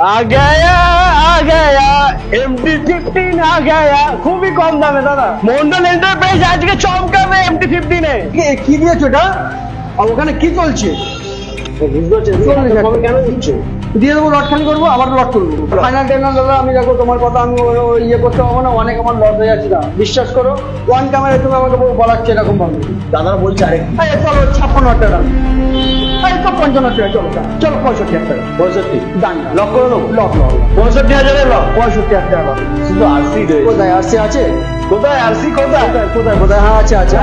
आ गया MT-15 आ गया। খুবই কম দামে দাদা। মন্ডল এন্টারপ্রাইজ আজকে চমকাবে MT-15 এ। কি দিয়েছো এটা? আর ওখানে কি চলছে? কেন দিচ্ছে? দিয়ে দেবো, লট খালি করবো, আবার লট করবো। ফাইনাল টেনাল দাদা, আমি দেখো তোমার কথা আমি ইয়ে করতে পারবো না, অনেক আমার লস হয়ে যাচ্ছে না, বিশ্বাস করো। ওয়ান ক্যামেরায় তুমি আমাকে বলাচ্ছে এরকম ভাবে। দাদারা বলছে আরে চলো 56 টাকা, এই তো 55 টাকা, চলো চলো 65 টাকা। 65 ডান, লক করে দেবো। Lock 65,000 lock. 65 টাকা লক। শুধু আরসি রয়েছে। কোথায় আরসি আছে? কোথায় আরসি? কোথায়? হ্যাঁ আছে আছে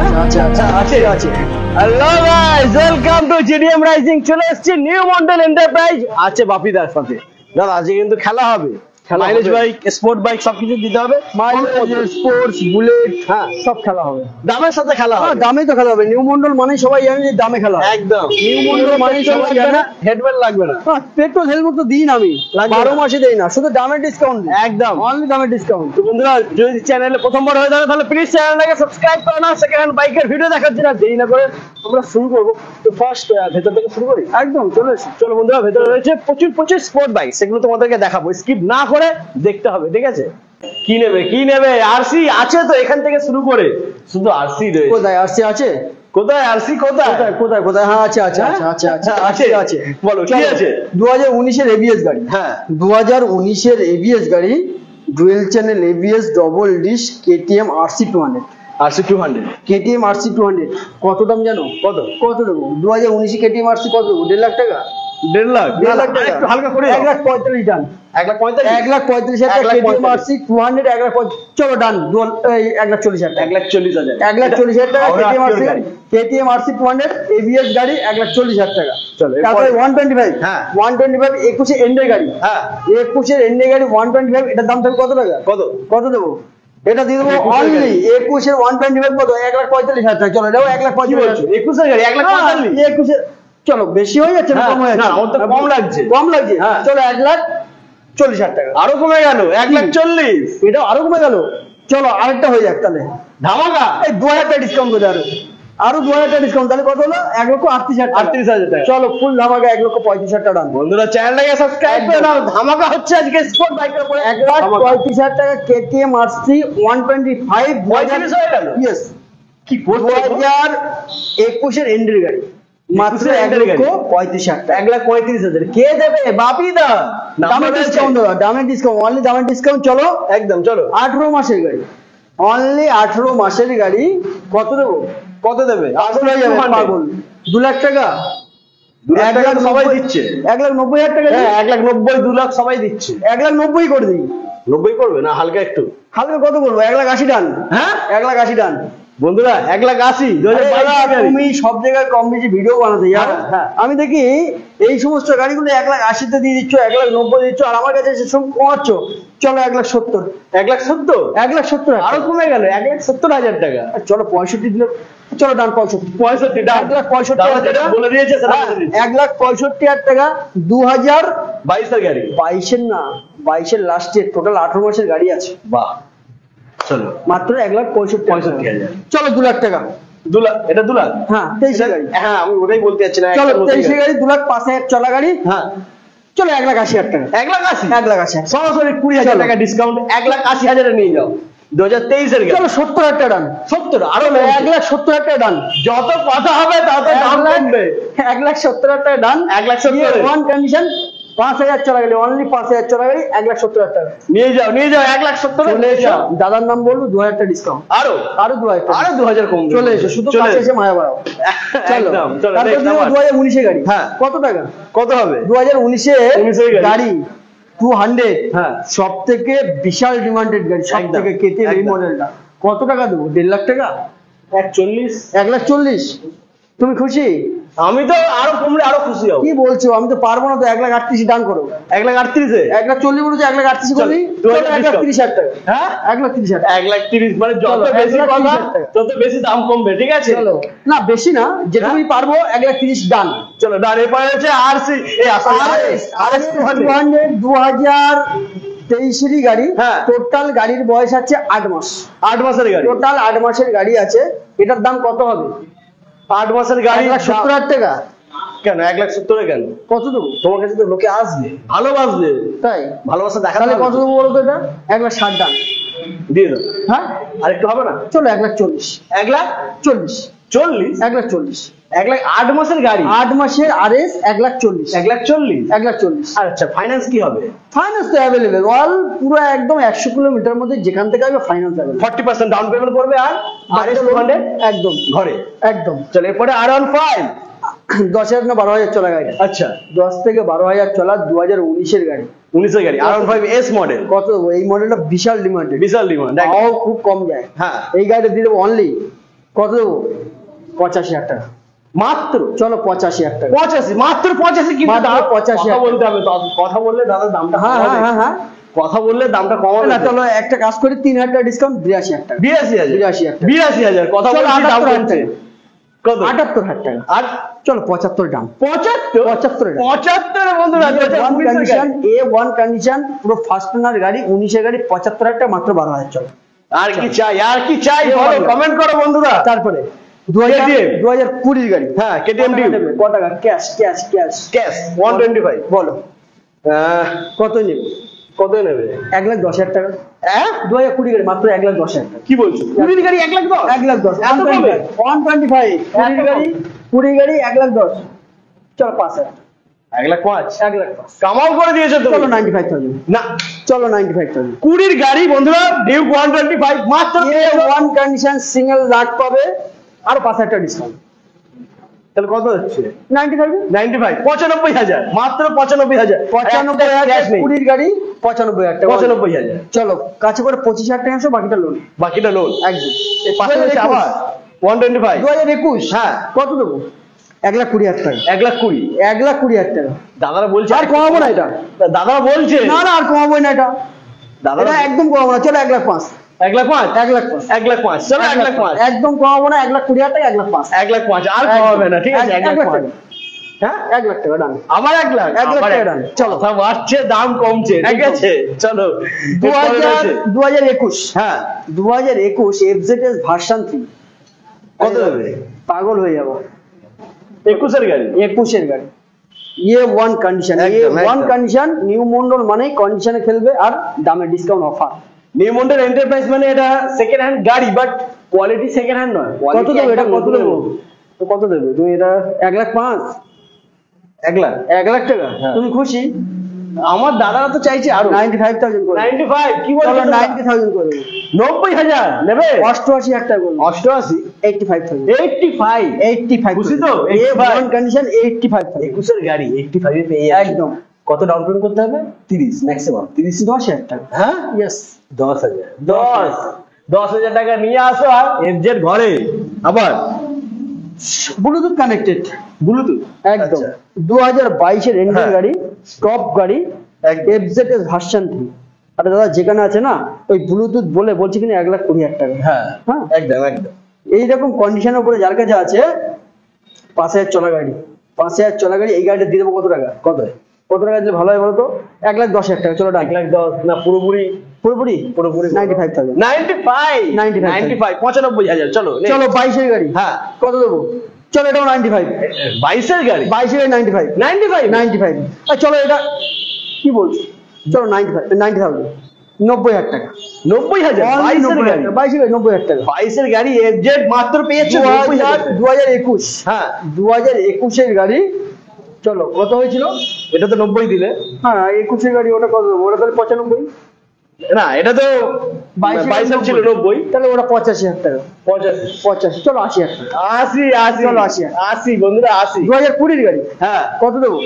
আছে আছে। Hello guys, welcome to GDM rising. চলে এসেছি নিউ মন্ডল এন্টারপ্রাইজ। আছে বাপিদার সাথে। দাদা আজকে কিন্তু খেলা হবে। মাইলেজ বাইক, স্পোর্ট বাইক সবকিছু দিতে হবে। মাইলেজ, স্পোর্টস, বুলেট, হ্যাঁ সব খেলা হবে। দামের সাথে খেলা হবে। দামে তো খেলা হবে। নিউ মন্ডল মানে সবাই জানে যে দামে খেলা হবে। একদম। নিউ মন্ডল মানে সবাই জানে হেডব্যান্ড লাগবে না। পেট্রোল হেলমেট তো দিই না আমি, 12 মাসে দেই না, শুধু দামের ডিসকাউন্ট। একদম অনলি দামের ডিসকাউন্ট। তো বন্ধুরা, যদি চ্যানেলে প্রথমবার হয়ে থাকে তাহলে প্লিজ চ্যানেলটাকে সাবস্ক্রাইব করে নাও। সেকেন্ড হ্যান্ড বাইকের ভিডিও দেখার জন্য দেরি না করে আমরা শুরু করবো। তো ফার্স্ট ভেতর থেকে শুরু করি। একদম চলে এসো। চলো বন্ধুরা, ভেতরে রয়েছে প্রচুর স্পোর্ট বাইক, সেগুলো তোমাদেরকে দেখাবো। স্কিপ না করে দেখতে হবে, ঠিক আছে? কি নেবে? আরসি আছে তো, এখান থেকে শুরু করে শুধু আরসি রয়েছে। কোথায় আরসি আছে? কোথায় আরসি? কোথায়? হ্যাঁ আছে আছে আছে। বলো কি আছে? 2019 এর এবিএস গাড়ি। হ্যাঁ 2019 এর এবিএস গাড়ি, dual channel ABS, double dish, KTM RC 200। RC 200, KTM RC 200 কত দাম জানো? কত দেবো? 2019 কেটিএম আরসি কত দেবো? 1.5 লাখ টাকা। 1.5 লাখ? একটু হালকা করে 1,45,000 ডান। 1,45,000 কেটিএম আরসি 200 1,45,000। চলো ডান। 1,40,000 টাকা। 1,40,000 1,40,000 টাকা কেটিএম আরসি 200 এবিএস গাড়ি, 1,40,000 টাকা। চলো তারপরে 125। হ্যাঁ 125 21 এন্ডের গাড়ি। হ্যাঁ 21 এন্ডের গাড়ি 125, এটার দাম থাকবে কত টাকা? কত দেবো? এটা দিয়ে দেবো অনলি 21 এর 125 কত? 1,45,000 টাকা। চলো দাও 1,45,000। 21 এর গাড়ি 1,45,000। 21 চলো বেশি হয়ে যাচ্ছে না কম হয়ে যাচ্ছে? না আমার তো কম লাগছে। হ্যাঁ চলো 1,40,000 টাকা। আরো কমে গেল 1,40,000। এটা আরো কমে গেল। চলো আরেকটা হয়ে যাক তাহলে, ধামাকা। এই 2,000 টাকা ডিসকাউন্ট করে আরো 2,000 টাকা ডিসকাউন্ট, তাহলে কত হলো? 1,38,000 টাকা। চলো ফুল ধামাকা 1,35,000 টাকা ডান। বন্ধুরা চ্যানেলটাকে সাবস্ক্রাইব করে নাও। ধামাকা হচ্ছে আজকে স্পোর্ট বাইকের উপরে। 1,35,000 টাকা কেটিএম আরসি 125। 35 হয়ে গেল। ইয়েস, কি করতে? 2021 এর এন্ডের গাড়ি মাত্র 1,35,000 টাকা। 1,35,000 কে দেবে? বাপিদা। দামের ডিসকাউন্ট দাদা, দামের ডিসকাউন্ট, অনলি দামের ডিসকাউন্ট। চলো একদম চলো। 18 মাসের গাড়ি, অনলি 18 মাসের গাড়ি। কত দেবো? কত দেবে? পাগল হয়ে যাবে, পাগল। 2 লাখ টাকা। 1 লাখ সবাই দিচ্ছে। 1,90,000 টাকা। হ্যাঁ 1,90,000 2 লাখ সবাই দিচ্ছে। 1,90,000 করে দিই। 90 করবে না? হালকা একটু। হালকা কত করবো? 1,80,000 ডান। হ্যাঁ 1,80,000 ডান। বন্ধুরা 1,80,000 2022। তুমি সব জায়গায় কম বেশি ভিডিও বানাতে জানো। হ্যাঁ। আমি দেখি এই সমস্ত গাড়িগুলো 1,80,000 দিয়ে দিচ্ছ, 1,90,000 দিচ্ছ, আর আমার কাছে এসে সব কমাচ্ছ। চলো 1,70,000। 1,70,000? 1,70,000 আরো কমে গেল 1,70,000 টাকা। চলো 65 দিলে, চলো ডান 65। 65 ডান। 1,65,000 টাকা বলে দিয়েছে সেটা। 1,65,000 টাকা। 2022 এর গাড়ি। 22 না, 22 লাস্টের, টোটাল 18 মাসের গাড়ি আছে। বাহ। চলো মাত্র 1,65,000। 65,000। চলো 2 লাখ টাকা। 2 লাখ? এটা 2 লাখ? হ্যাঁ 23 গাড়ি। হ্যাঁ আমি ওটাই বলতে যাচ্ছি না। চলো 23 গাড়ি 2 লাখ 5,000 চলা গাড়ি। হ্যাঁ চলো 1,80,000 টাকা। 1,80,000? 1,80,000 সরাসরি 20,000 টাকা ডিসকাউন্ট। 1,80,000 এ নিয়ে যাও 2023 এর গাড়ি। চলো 70,000 টাকা ডান। 70? আরো 1,70,000 টাকা ডান। যত কথা হবে তত দাম কমবে। 1,70,000 টাকা ডান। 1,70,000 ওয়ান কন্ডিশন, 5,000 চলা গাড়ি, অনলি 5,000 চলা গাড়ি, 1,70,000 টাকা। নিয়ে যাও 1,70,000 চলে এসো, দাদার নাম বলবো, 2,000 টাকা ডিসকাউন্ট। আরো 2,000 টাকা। 2,000 কম। চলে এসো, শুধু কাছে এসে মায়া বাড়াও। একদম চলো। তারপর 2019 এর গাড়ি। হ্যাঁ কত টাকা? কত হবে? 2019 এর গাড়ি 200। হ্যাঁ সব থেকে বিশাল ডিমান্ডেড গাড়ি, সব থেকে কেটিএম এই মডেলটা। কত টাকা দেবো? 1.5 লাখ টাকা। 1,40,000? 1,40,000। তুমি খুশি? আমি তো আরো কমলে আরো খুশি হব। কি বলছো? আমি তো পারবো না তো। 1,38,000 ডান করো। 1,38,000? 1,40,000 বলছো, 1,38,000 করবি। 1,30,000 টাকা। হ্যাঁ 1,30,000। 1,30,000 মানে যত বেশি কথা তত বেশি দাম কমবে, ঠিক আছে? চলো না বেশি না, যেটুকুই পারবো 1,30,000 ডান। চলো ডান। এরপরে হচ্ছে আরসি 200 2023 গাড়ি। হ্যাঁ টোটাল গাড়ির বয়স আছে 8 মাস। 8 মাসের গাড়ি। টোটাল 8 মাসের গাড়ি আছে। এটার দাম কত হবে? 8 মাসের গাড়ি 1,70,000 টাকা। কেন 1,70,000 কেন? কত দেবো? তোমার কাছে তো লোকে আসবে, ভালোবাসবে, তাই ভালোবাসা দেখাতে তাহলে হবে। কত দেবো বলো তো? এটা 1,60,000 ডান। দিয়ে দাও। হ্যাঁ আর একটু হবে না? চলো 1,40,000। 1,40,000? 1,40,000 8 মাসের গাড়ি, 8 মাসের RS 1,40,000। 1,40,000? 1,40,000 আচ্ছা, ফাইন্যান্স কি হবে? ফাইন্যান্স তো অ্যাভেলেবেল অল, পুরো একদম 100 কিলোমিটার মধ্যে যেখান থেকে আসবে ফাইন্যান্স অ্যাভেলেবেল। 40% ডাউন পেমেন্ট করবে আর RS 200 একদম ঘরে। একদম। চলো এরপরে R15। 10,000 না 12,000 চলা গাড়ি। আচ্ছা, 10 থেকে 12,000 চলা 2019 এর গাড়ি। 19 এর গাড়ি R15 S মডেল, কত দেবো? এই মডেলটা বিশাল ডিমান্ডেড, বিশাল ডিমান্ড। তাও খুব কম যায়। হ্যাঁ, এই গাড়িটা দিয়ে দেবো অনলি কত দেবো? 85,000 টাকা। মাত্র চলো 85,000 টাকা। 85, মাত্র 85। কিন্তু মাত্র দাদা 85,000 কথা বলতে হবে, কথা বললে দাদা দামটা হ্যাঁ কমাবে। হ্যাঁ হ্যাঁ কথা বললে দামটা কমাবে না না। চলো একটা কাজ করি, 3,000 টাকা ডিসকাউন্ট, 82,000 টাকা। 82,000? 82,000 টাকা। 82,000 কথা চলো বলছি, দাম 78,000 কমছে। টাকা। কত? 78,000 টাকা। আর চলো 75 দাম। 75? 75 টাকা। 75 বন্ধুরা, A1 কন্ডিশন পুরো ফার্স্ট ওনার গাড়ি, 19 এর গাড়ি, 75,000 টাকা, মাত্র 12,000 চলো। আর কি চাই, আর কি চাই বলো, কমেন্ট করো বন্ধুরা। তারপরে KTM 2020 গাড়ি। হ্যাঁ, KTM কত নেবে? কত টাকা? Cash cash cash cash 125। বলো কত নেবে? কত নেবে? 1,10,000 টাকা। হ্যাঁ, 2020 গাড়ি, মাত্র 1,10,000 টাকা। কি বলছো? 20 গাড়ি 1,10,000? 1,10,000 এত কমে? 125 20 গাড়ি, 20 গাড়ি 1,10,000। চলো 5,000। 1,05,000? 1,05,000। কামাল করে দিয়েছো তো। চলো 95,000। না, চলো 95,000। 20 গাড়ি বন্ধুরা, ডিউক 125 মাত্র। A1 কন্ডিশন সিঙ্গেল লাখ পাবে, আর 5,000 টাকা ডিসকাউন্ট। তাহলে কত হচ্ছে? 95 95, 95,000 মাত্র। 95,000 95,000 20 গাড়ি, 95,000 টাকা। 95,000 চলো কাছে করে 25,000 টাকা আসো, বাকিটা লোন। বাকিটা লোন একদম। এই পাশে হচ্ছে আবার 125। 2021 হ্যাঁ, কত দেবো? 1,20,000 টাকা। 1,20,000। 1,20,000 টাকা। দাদারা বলছে আর কমাবো না এটা। দাদারা বলছে না না আর কমাবো না এটা। দাদারা এটা একদম কমাবো না। চলো 1,05,000। 1,05,000? 1,05,000। 1,05,000 চলো 1,05,000। একদম কমাবো না। 1,20,000 টাকা, 1,05,000। 1,05,000 আর কমাবে না, ঠিক আছে? 1,00,000 হ্যাঁ, 1,00,000 টাকা ডান। আবার 1,00,000? 1,00,000 আবার টাকা ডান। চলো। কথা বাড়ছে, দাম কমছে, ঠিক আছে? চলো 2021। হ্যাঁ, 2021 FZS ভার্সন 3 কত দেবে? পাগল হয়ে যাবো। 21 এর গাড়ি? 21 এর গাড়ি, A1 কন্ডিশন। একদম, A1 একদম। কন্ডিশন, নিউ মন্ডল মানে কন্ডিশনে খেলবে, আর দামে discount offer. New Mondal enterprise মানে এটা সেকেন্ড হ্যান্ড গাড়ি, বাট কোয়ালিটি সেকেন্ড হ্যান্ড নয়। কত দেবো এটা? কত দেবো? তো কত দেবে তুমি এটা? 1,05,000। 1,00,000? 1,00,000 টাকা। হ্যাঁ। তুমি খুশি? আমার দাদারা তো চাইছে আরো। 95,000 করে দেবো। 95? কি চলো বলছো? 90,000 করে দেবো। 90,000 নেবে? 88,000 টাকা করে দেবো। 88? 85,000। 85? 85 খুশি তো? A1 condition 85,000। 21 এর গাড়ি 85 এ পেয়ে যাচ্ছি। একদম। কত ডাউন পেমেন্ট করতে হবে? 30 ম্যাক্সিমাম। 10,000 টাকা। হ্যাঁ, ইয়েস। 10,000। 10,000 টাকা নিয়ে আসো আর FZ ঘরে। আবার ব্লুটুথ কানেক্টেড। ব্লুটুথ একদম। আচ্ছা। 2022 এর এন্ডিং হ্যাঁ। গাড়ি, টপ গাড়ি, একদম। FZS version 3। আরে দাদা যেখানে আছে না, ওই ব্লুটুথ বলে বলছি কিনা 1,20,000 টাকা। হ্যাঁ, হ্যাঁ। একদম একদম। এইরকম কন্ডিশনের উপরে যার কাছে আছে, 5,000 চলা গাড়ি, 5,000 চলা গাড়ি, এই গাড়িটা দিয়ে দেবো কত টাকা? কত? কত টাকা দিলে ভালো হয় বলো তো? 1,10,000 টাকা। চলো ডাক। 1,10,000 না পুরোপুরি? পুরোপুরি পুরোপুরি 95,000। 95? 95,000। 95,000 চলো next। চলো 22 এর গাড়ি। হ্যাঁ, কত দেবো? চলো এটাও 95। 22 এর গাড়ি? 22 এর 95। 95? 95। আর চলো এটা কি বলছো? চলো 90,000। 90,000 টাকা। 90,000? 22 এর গাড়ি? 22 এর 90,000 টাকা। 22 এর গাড়ি FZ মাত্র পেয়েছে 90,000। 2021। হ্যাঁ, 2021 এর গাড়ি। চলো কত হয়েছিল? এটা তো 90 দিলে। হ্যাঁ 21 এর গাড়ি, ওটা কত দেবো? ওটা তাহলে 95। না, এটা তো 22 ছিল 90। তাহলে ওটা 85,000 টাকা। 85? 85। চলো 80,000 টাকা। 80? 80? চলো 80। 80 বন্ধুরা, 80। 2020 এর গাড়ি। হ্যাঁ, কত দেবো?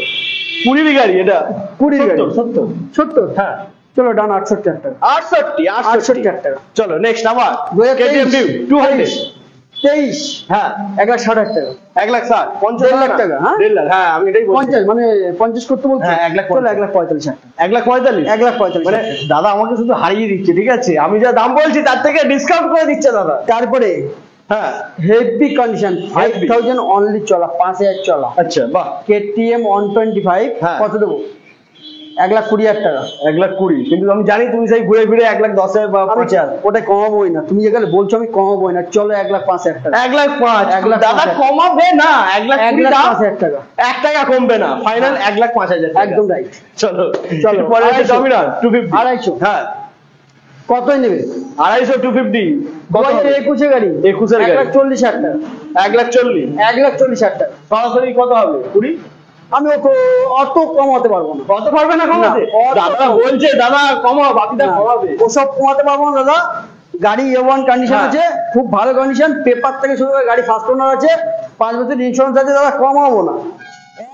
20 এর গাড়ি এটা? 20 এর গাড়ি। 70? 70। হ্যাঁ, চলো ডান 68,000 টাকা। 68 টাকা। চলো নেক্সট আবার 2023 KTM Duke 200। 23 হ্যাঁ, 1,60,000 টাকা। 1,60,000 1.5 লাখ টাকা, হ্যাঁ? 1.5 লাখ। হ্যাঁ, আমি এটাই বলছি। 50 মানে 50 করতে বলছো? হ্যাঁ, 1,45,000 চলো 1,45,000 টাকা। 1,45,000? 1,45,000 মানে দাদা আমাকে শুধু হারিয়ে দিচ্ছে, ঠিক আছে? আমি যা দাম বলছি তার থেকে ডিসকাউন্ট করে দিচ্ছে দাদা। তারপরে হ্যাঁ, হেভি কন্ডিশন 5,000 অনলি চলা, 5,000 চলা আচ্ছা, বাহ। KTM 125। হ্যাঁ। কত দেবো? 1,20,000 টাকা। 1,20,000, কিন্তু আমি জানি তুমি সেই ঘুরে ফিরে 1,10,000 বা আমি 5,000। ওটা কমাবোই না, তুমি যেখানে বলছো আমি কমাবোই না, চলো 1,05,000 টাকা। 1,05,000, 1,05,000 দাদা কমাবে না, 1,20,000 দাও। 1,05,000 টাকা 1 টাকা কমবে না, ফাইনাল 1,05,000 টাকা। একদম রাইট। চলো চলো, পরে 250, ডমিনার 250। 250 হ্যাঁ, কতই নেবে? 250, 250 কত হবে? 2021 গাড়ি, 21 এর গাড়ি। 1,40,000 টাকা। 1,40,000 1,40,000 টাকা। সরাসরি কত হবে? 20? আমি অত কমাতে পারবো না। কত পারবে না কমাতে? না, অত দাদা বলছে দাদা কমাও, বাকিটা না, কমাবে। ওসব কমাতে পারবো না দাদা। গাড়ি A1 কন্ডিশন হ্যাঁ। আছে, খুব ভালো কন্ডিশন, পেপার থেকে শুরু করে গাড়ি ফার্স্ট ওনার আছে, 5 বছর ইন্স্যুরেন্স আছে, দাদা কমাবো না।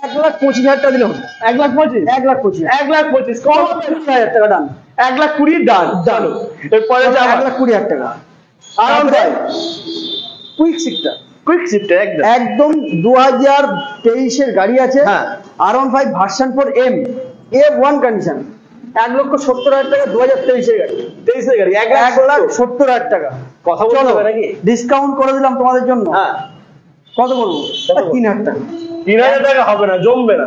1,25,000 টাকা দিলে হবে। 1,25,000, 1,25,000 1,25,000 কমাবে না। 20,000 টাকা ডান। 1,20,000 ডান। চলো এরপরে যাবো 1,20,000 টাকা। আরাম তারপরে ভাই, কুইক শিফটার কুইক শিফট একদম। একদম 2023 এর গাড়ি আছে। হ্যাঁ। R15 version 4M A1 condition, 1,70,000 টাকা, 2023 এর গাড়ি। 23 এর গাড়ি, 1,70,000 টাকা। কথা বলতে হবে নাকি? ডিসকাউন্ট করে দিলাম তোমাদের জন্য। হ্যাঁ, কত করবো? কত করবো? 3,000 টাকা। 3,000 টাকা হবে না, জমবে না,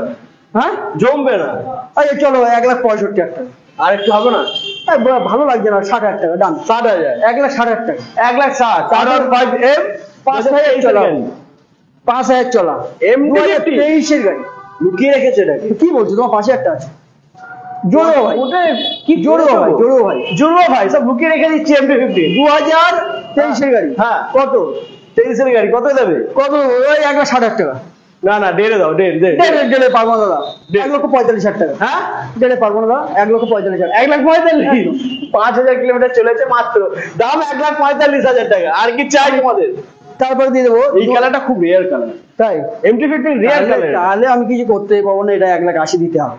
হ্যাঁ, জমবে না। আচ্ছা চলো 1,65,000 টাকা। আর একটু হবে না? ভালো লাগছে না, 60,000 টাকা ডান। 60,000, 1,60,000 টাকা। 1,60,000, R15M 5,000 চলা, 5,000 চলা, M250 2023 এর গাড়ি। লুকিয়ে রেখেছে এটাকে। কি বলছো, তোমার 5,000 টাকা আছে? জোড়ো ভাই, ওটা কি জোড়ো ভাই, জোড়ো ভাই। জুড়বো ভাই, সব লুকিয়ে রেখে দিচ্ছি। M250 2023 এর গাড়ি। হ্যাঁ, কত 23 এর গাড়ি কত দেবে? কত? ওই 1,60,000 টাকা। না না, ডেরে দাও, ডের ডের। ডেলে পারবো না দাদা। দেড়। 1,45,000 টাকা। হ্যাঁ, ডেলে পারবো না দাদা, 1,45,000 টাকা। 1,45,000, 5,000 কিলোমিটার চলেছে মাত্র, দাম 1,45,000 টাকা। আর কি চাই তোমাদের? তারপরে দিয়ে দেবো। এই কালারটা খুব রেয়ার কালার, তাই? M250 রেয়ার তাহলে কালার। তাহলে আমি কিছু করতে পারবো না, এটা 1,80,000 দিতে হবে।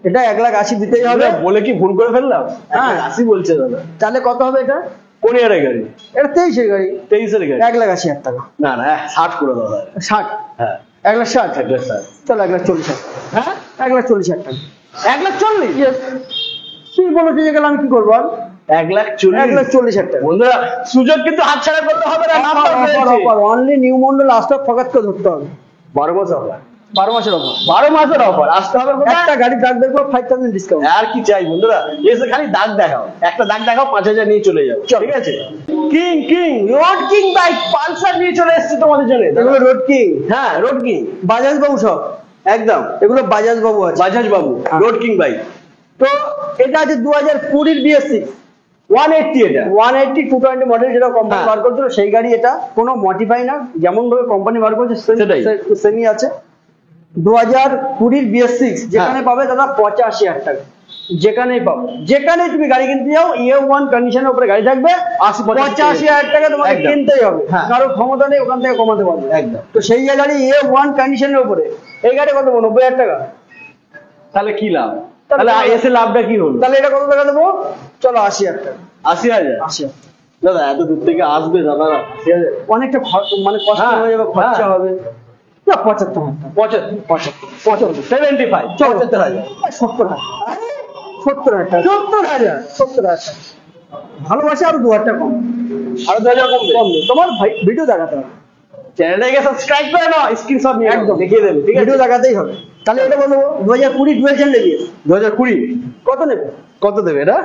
এটা 1,80,000 দিতেই হবে। বলে কি ভুল করে ফেললাম? হ্যাঁ। 80 বলছে দাদা। তাহলে কত হবে এটা? কোন ইয়ারের গাড়ি? এটা 23 এর গাড়ি, 23 এর গাড়ি। 1,80,000 টাকা। না না, 60 করে দাও দাদা। 60, হ্যাঁ, 1,60,000। 1,60,000। চলো 1,40,000। হ্যাঁ, 1,40,000 টাকা। 1,40,000। Yes. তুই বলেছি যে গেলে আমি কি করবো আর? 1,40,000। 1,40,000 টাকা। বন্ধুরা, সুযোগ কিন্তু হাতছাড়া করতে হবে না। নাম্বার পেয়েছে। অনলি নিউ মন্ডল আসতে ফকাত করে ধরতে হবে। 12 মাস অফার, 12 মাসের অফার। 12 মাসের অফার। আসতে হবে কোথায়? একটা গাড়ি দাগ দেখবো 5,000 ডিসকাউন্ট। আর কি চাই বন্ধুরা? এসে খালি দাগ দেখাও, একটা দাগ দেখাও, 5,000 নিয়ে চলে যাও। ঠিক আছে? King king road king bike Pulsar নিয়ে চলে এসেছে তোমাদের জন্য। এগুলো রোড কি? হ্যাঁ, রোড কিং বাজাজ বাবু সব, একদম। এগুলো বাজাজ বাবু আছে। বাজাজ বাবু হ্যাঁ। Road king bike. তো এটা আছে 2020 BS6 180 এটা। 180 220 মডেল, যেটা কোম্পানি হ্যাঁ। বার করছিল সেই গাড়ি। এটা কোনো মডিফাই না, যেমন ভাবে কোম্পানি বার করছে সেটাই। সেমি আছে। 2020 BS6 যেখানে পাবে দাদা 85,000 টাকা। যেখানেই পাবে, যেখানেই তুমি গাড়ি কিনতে যাও, A1 কন্ডিশনের উপরে গাড়ি থাকবে, 85,000 টাকা তোমাকে একদম। কিনতেই হবে। হ্যাঁ। কারো ক্ষমতা নেই ওখান থেকে কমাতে পারবে। একদম। তো সেই যে গাড়ি A1 কন্ডিশনের উপরে, এই গাড়ি কত? 90,000 টাকা। তাহলে কি লাভ? তাহলে তাহলে এসে লাভটা কি হলো? তাহলে এটা কত টাকা দেবো? চলো 80,000 টাকা। 80,000। 80,000 দাদা এত দূর থেকে আসবে দাদা, 80,000? অনেকটা মানে কষ্ট হ্যাঁ, হয়ে যাবে, খরচা হ্যাঁ। হবে। না 75,000 টাকা। 75, 75, চলো 75,000। 70,000, 70,000 টাকা। 70,000। 70,000 টাকা। ভালোবাসা আরো 2,000 টাকা কম। আরো 2,000 কমবে। কম নেই। তোমার ভাই ভিডিও দেখাতে হবে, চ্যানেলটাকে সাবস্ক্রাইব করে নাও, স্ক্রিনশট নিয়ে একদম দেখিয়ে দেবে। ঠিক আছে? ভিডিও দেখাতেই হবে। তাহলে এটা বলবো 2020 ডুয়েল চ্যানেল নেবে। 2020 কত নেবে? কত দেবে এটা?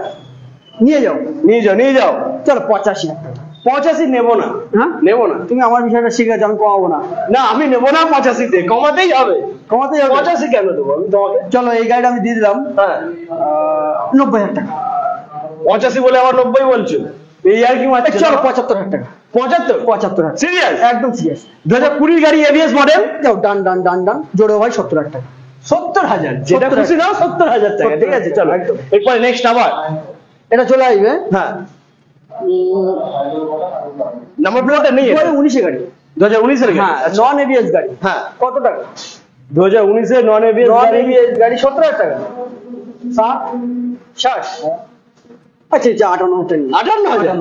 নিয়ে যাও। নিয়ে যাও, নিয়ে যাও। চলো 85,000 টাকা। 85 নেবো না, হ্যাঁ, নেবো না। তুমি আমার বিষয়টা শিখেছো, আমি কমাবো না। না, আমি নেবো না 85 তে, কমাতেই হবে। কমাতেই হবে। 85 কেন দেবো আমি তোমাকে? চলো এই গাড়িটা আমি দিয়ে দিলাম হ্যাঁ, 90,000 টাকা। 85 বলে আবার 90 বলছো, এই আর কি মারছো? চলো 75,000 টাকা। 75। 75,000 সিরিয়াস? একদম সিরিয়াস। 2020 গাড়ি এবিএস মডেল। যাও ডান ডান ডান ডান, জোড়ো ভাই 70,000 টাকা। 70,000, যেটা 70,000 খুশি নাও, 70,000 টাকা। ঠিক আছে, চলো একদম। এরপরে নেক্সট আবার। এটা চলে আসবে হ্যাঁ, নাম্বার প্লেটটা নেই এটা? 2019 গাড়ি। 2019 এর গাড়ি। হ্যাঁ, আচ্ছা। নন এবিএস গাড়ি। হ্যাঁ, কত টাকা? 2019 এর নন এবিএস নন গাড়ি। এবিএস গাড়ি 70,000 টাকা। 60। আচ্ছা আচ্ছা 58,000 টাকা। 58,000,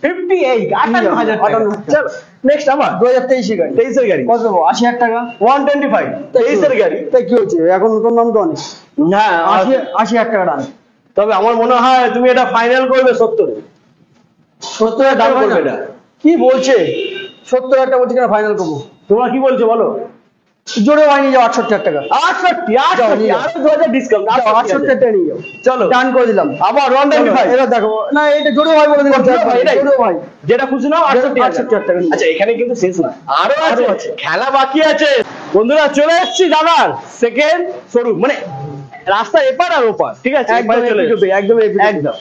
58, 58,000 টাকা। 58,000 চলো নেক্সট আবার। 2023 গাড়ি। 23 এর গাড়ি। কত দেবো? 80,000 টাকা। 125, 23 এর গাড়ি। তাই কি হচ্ছে, এখন নতুন নাম তো অনেক। হ্যাঁ, 80,000 টাকা ডান। তবে আমার মনে হয় তুমি এটা ফাইনাল করবে 70 এ। 70,000 দাম টাকা করবে করবে এটা। কি বলছে? 70,000 টাকা বলছি কেন ফাইনাল করবো? তোমরা কি বলছো বলো? জোরে হয়নি যাও 68,000 টাকা 68 আরো 2000 ডিসকাউন্ট 68,000 টাকা নিয়ে যাও, চলো ডান করে দিলাম। আবার রন চলো, ভাই এবার দেখো না এটা জোরে ভাই বলে দিলাম, জোরে ভাই, এটাই? জোরে ভাই যেটা খুশি নাও 68,000 টাকা নিয়ে যাও। আচ্ছা এখানে কিন্তু শেষ না, আরো আরো আছে আছে। খেলা বাকি আছে বন্ধুরা। চলে এসেছি দাদার সেকেন্ড শোরুম, মানে রাস্তা এপার আর ওপার, ঠিক আছে? একদম এপারে চলে এপিটুপি, একদম এপিটুপি। একদম।